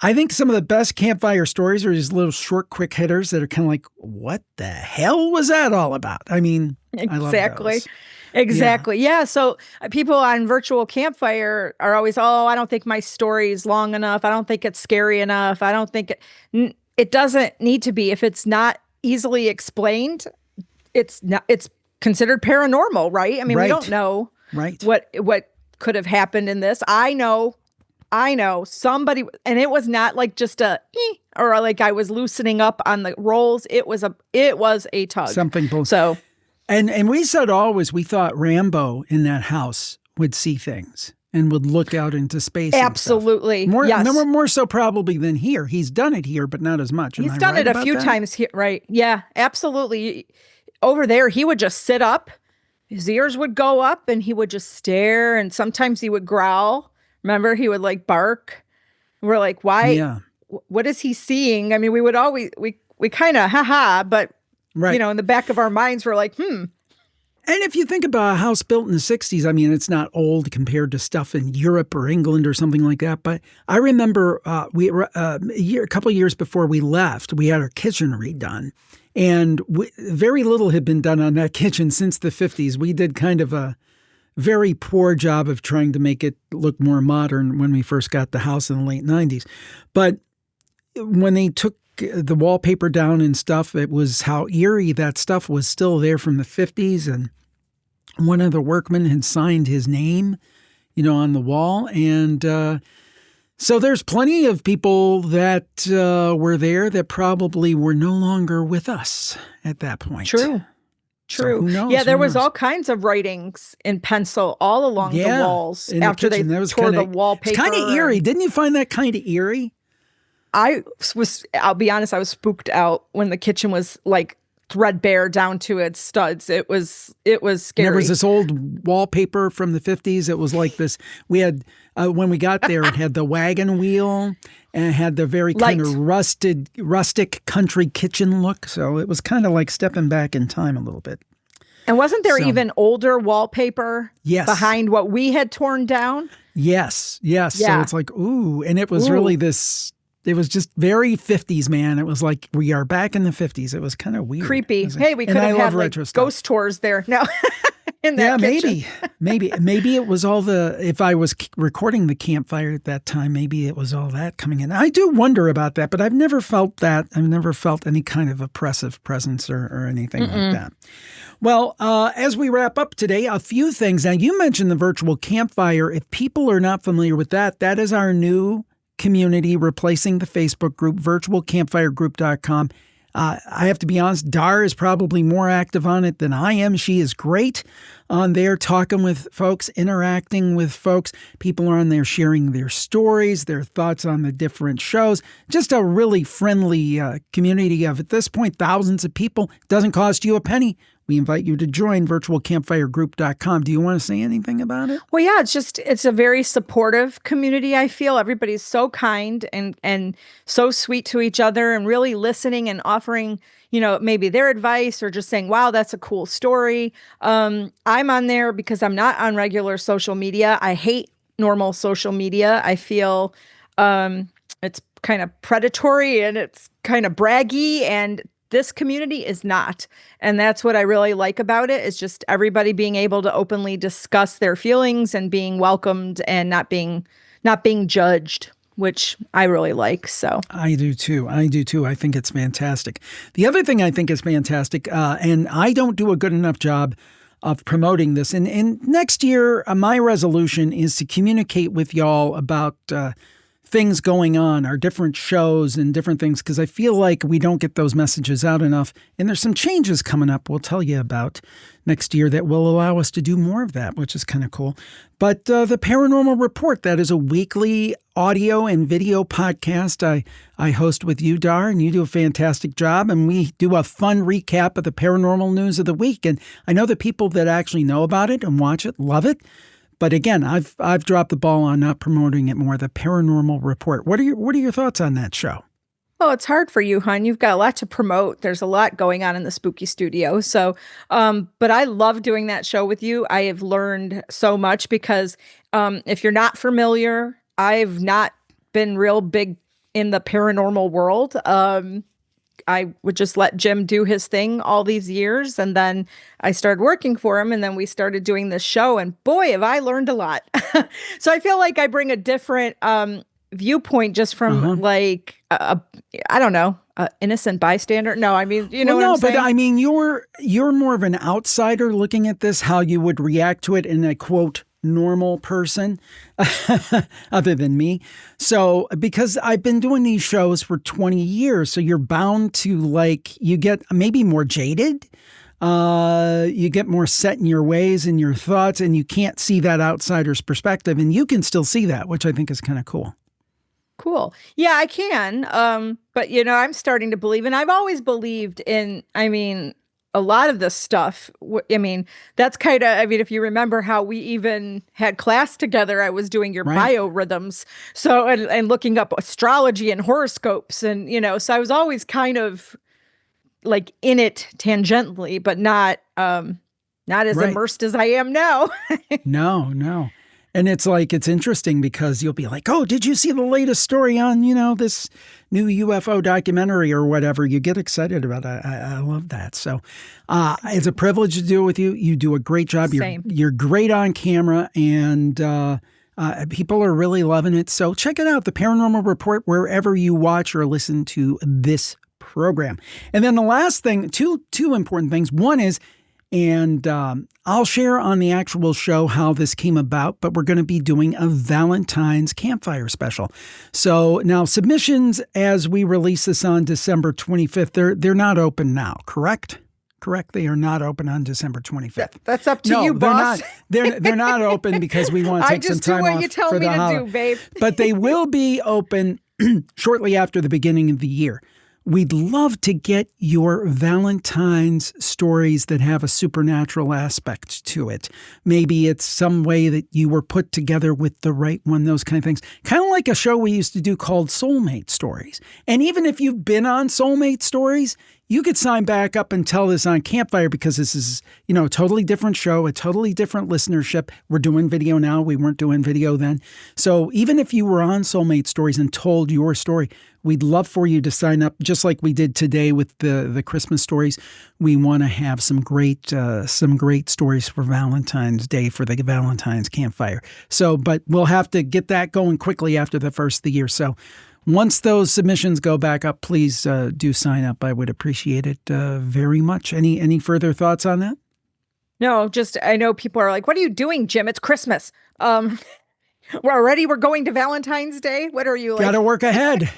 I think some of the best Campfire stories are these little short, quick hitters that are kind of like, what the hell was that all about? I mean, I love those. Exactly. Yeah. So people on virtual Campfire are always, I don't think my story is long enough. I don't think it's scary enough. I don't think it doesn't need to be. If it's not easily explained, it's considered paranormal, right? I mean, we don't know what could have happened in this. I know somebody, and it was not like just or like I was loosening up on the rolls. It was a tug. Something. So. And we said always we thought Rambo in that house would see things and would look out into space. Absolutely. More so probably than here. He's done it here, but not as much. He's done it a few times here. Right. Yeah, absolutely. Over there, he would just sit up. His ears would go up and he would just stare. And sometimes he would growl. Remember, he would like bark. We're like, why? Yeah. What is he seeing? I mean, we would always, we kind of, but in the back of our minds, we're like, And if you think about a house built in the 60s, I mean, it's not old compared to stuff in Europe or England or something like that. But I remember a couple of years before we left, we had our kitchen redone. And very little had been done on that kitchen since the 50s. We did kind of a very poor job of trying to make it look more modern when we first got the house in the late 90s. But when they took the wallpaper down and stuff, it was how eerie that stuff was still there from the 50s. And one of the workmen had signed his name, on the wall. And so there's plenty of people that were there that probably were no longer with us at that point. True. So who knows? Yeah, there was all kinds of writings in pencil all along the walls after they tore the wallpaper. It's kind of eerie. Didn't you find that kind of eerie? I'll be honest, I was spooked out when the kitchen was like threadbare down to its studs. It was scary. There was this old wallpaper from the 50s. It was like this. We had, when we got there, it had the wagon wheel and it had the very kind of rustic country kitchen look. So it was kind of like stepping back in time a little bit. And wasn't there even older wallpaper behind what we had torn down? Yes. Yeah. So it's like, ooh. And it was really this... It was just very 50s, man. It was like we are back in the 50s. It was kind of weird. Creepy. Hey, we could have had like ghost tours there. No, in that kitchen. Maybe it was all if I was recording the campfire at that time, maybe it was all that coming in. I do wonder about that, but I've never felt that. I've never felt any kind of oppressive presence or anything like that. Well, as we wrap up today, a few things. Now, you mentioned the virtual campfire. If people are not familiar with that, that is our new community replacing the Facebook group, virtualcampfiregroup.com. I have to be honest, Dar is probably more active on it than I am. She is great on there, talking with folks, interacting with folks. People are on there sharing their stories, their thoughts on the different shows. Just a really friendly community of, at this point, thousands of people. It doesn't cost you a penny we invite you to join virtualcampfiregroup.com. Do you want to say anything about it? Well, yeah, it's a very supportive community. I feel everybody's so kind and so sweet to each other and really listening and offering, maybe their advice or just saying, wow, that's a cool story. I'm on there because I'm not on regular social media. I hate normal social media. I feel it's kind of predatory and it's kind of braggy, and this community is not. And that's what I really like about it, is just everybody being able to openly discuss their feelings and being welcomed and not being judged, which I really like. So I do too. I think it's fantastic. The other thing I think is fantastic, and I don't do a good enough job of promoting this. And next year, my resolution is to communicate with y'all about things going on, our different shows and different things, because I feel like we don't get those messages out enough. And there's some changes coming up we'll tell you about next year that will allow us to do more of that, which is kind of cool. But the Paranormal Report, that is a weekly audio and video podcast I host with you, Dar, and you do a fantastic job. And we do a fun recap of the paranormal news of the week. And I know the people that actually know about it and watch it love it. But again, I've dropped the ball on not promoting it more. The Paranormal Report. What are your thoughts on that show? Well, it's hard for you, hon. You've got a lot to promote. There's a lot going on in the spooky studio. So, but I love doing that show with you. I have learned so much because if you're not familiar, I've not been real big in the paranormal world. I would just let Jim do his thing all these years. And then I started working for him, and then we started doing this show, and boy, have I learned a lot. So I feel like I bring a different viewpoint just from I don't know, innocent bystander. No, I mean, what I'm saying? But I mean, you're more of an outsider looking at this, how you would react to it in a quote, normal person other than me. So because I've been doing these shows for 20 years, so you're bound to you get maybe more jaded. You get more set in your ways and your thoughts, and you can't see that outsider's perspective, and you can still see that, which I think is kind of cool. Cool. Yeah, I can. But I'm starting to believe, and I've always believed in, a lot of this stuff. That's kind of, if you remember how we even had class together, I was doing your biorhythms. So, and looking up astrology and horoscopes and, so I was always kind of in it tangentially, but not as immersed as I am now. No. And it's interesting because you'll be like, oh, did you see the latest story on, this new UFO documentary or whatever? You get excited about it. I love that. So it's a privilege to do it with you. You do a great job. Same. You're great on camera, and people are really loving it. So check it out, The Paranormal Report, wherever you watch or listen to this program. And then the last thing, two important things. One is, and I'll share on the actual show how this came about, but we're going to be doing a Valentine's Campfire special. So now submissions, as we release this on December 25th, they're not open now, correct? Correct. They are not open on December 25th. That's up to you, boss. They're not open because we want to take some time off. I just do what you tell me to do, babe. But they will be open shortly after the beginning of the year. We'd love to get your Valentine's stories that have a supernatural aspect to it. Maybe it's some way that you were put together with the right one, those kind of things. Kind of like a show we used to do called Soulmate Stories. And even if you've been on Soulmate Stories, you could sign back up and tell this on Campfire, because this is, a totally different show, a totally different listenership. We're doing video now. We weren't doing video then. So even if you were on Soulmate Stories and told your story, we'd love for you to sign up, just like we did today with the Christmas stories. We want to have some great stories for Valentine's Day for the Valentine's Campfire. So, but we'll have to get that going quickly after the first of the year. So once those submissions go back up, please do sign up. I would appreciate it very much. Any further thoughts on that? No, just I know people are like, what are you doing, Jim? It's Christmas. We're going to Valentine's Day. What are you like? Got to work ahead.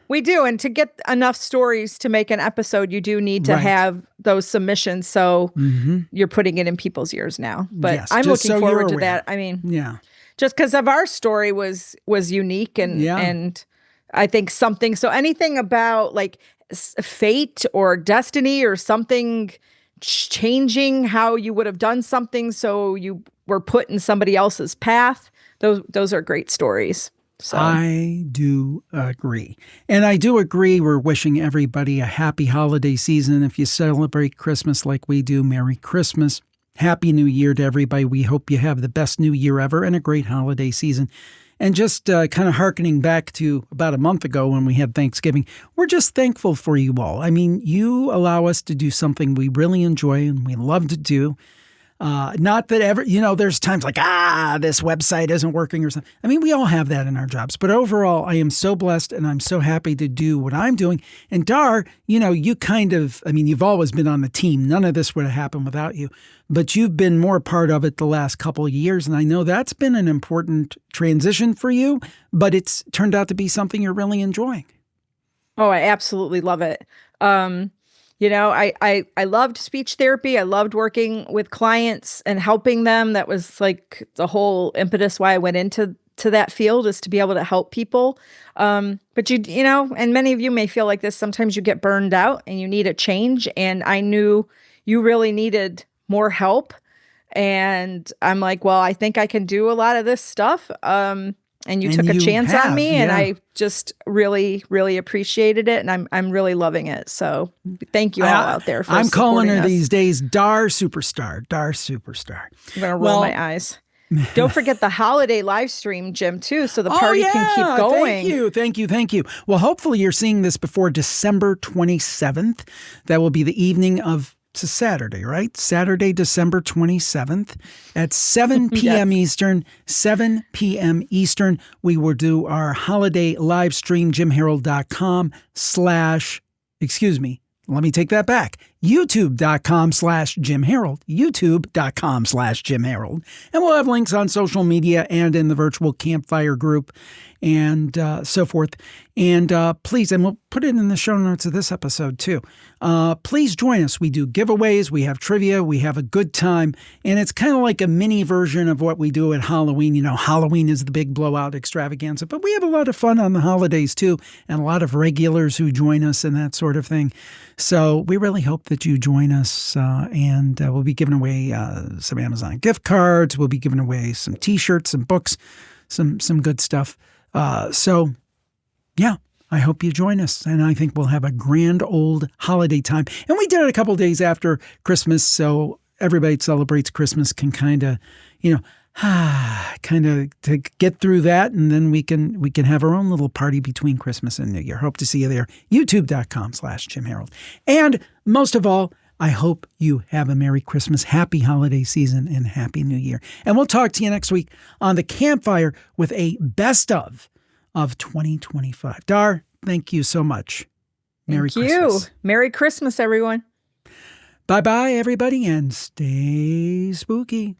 We do. And to get enough stories to make an episode, you do need to have those submissions. So you're putting it in people's ears now. But yes, I'm looking forward to that. Just because of our story was unique and I think something. So anything about like fate or destiny or something changing how you would have done something so you were put in somebody else's path. Those are great stories. So I do agree. And I do agree we're wishing everybody a happy holiday season. If you celebrate Christmas like we do, Merry Christmas. Happy New Year to everybody. We hope you have the best New Year ever and a great holiday season. And just kind of hearkening back to about a month ago when we had Thanksgiving, we're just thankful for you all. I mean, you allow us to do something we really enjoy and we love to do. Not that ever, there's times like, this website isn't working or something. I mean, we all have that in our jobs. But overall, I am so blessed and I'm so happy to do what I'm doing. And Dar, you kind of, you've always been on the team. None of this would have happened without you. But you've been more part of it the last couple of years. And I know that's been an important transition for you, but it's turned out to be something you're really enjoying. Oh, I absolutely love it. I loved speech therapy. I loved working with clients and helping them. That was like the whole impetus why I went into that field, is to be able to help people. But and many of you may feel like this. Sometimes you get burned out and you need a change. And I knew you really needed more help. And I'm like, well, I think I can do a lot of this stuff. And you took a chance on me, and I just really, really appreciated it, and I'm really loving it. So thank you all out there for I'm calling her us. these days Dar Superstar. Dar Superstar. I'm gonna roll my eyes. Don't forget the holiday live stream, Jim, too, so the party can keep going. Thank you. Well, hopefully you're seeing this before December 27th. That will be the evening of It's a Saturday, right? Saturday, December 27th at 7 p.m. Eastern, 7 p.m. Eastern. We will do our holiday live stream, jimharold.com/ let me take that back. YouTube.com/Jim Harold. YouTube.com/Jim Harold. And we'll have links on social media and in the virtual campfire group and so forth. And please, and we'll put it in the show notes of this episode too. Please join us. We do giveaways. We have trivia. We have a good time. And it's kind of like a mini version of what we do at Halloween. Halloween is the big blowout extravaganza, but we have a lot of fun on the holidays too. And a lot of regulars who join us and that sort of thing. So we really hope that you join us, and we'll be giving away some Amazon gift cards. We'll be giving away some T-shirts, some books, some good stuff. So, yeah, I hope you join us, and I think we'll have a grand old holiday time. And we did it a couple of days after Christmas, so everybody that celebrates Christmas can kind of, to get through that, and then we can have our own little party between Christmas and New Year. Hope to see you there. YouTube.com/Jim Harold. And most of all, I hope you have a Merry Christmas, Happy Holiday Season, and Happy New Year. And we'll talk to you next week on the Campfire with a best of 2025. Dar, thank you so much. Merry Christmas. Merry Christmas, everyone. Bye-bye, everybody, and stay spooky.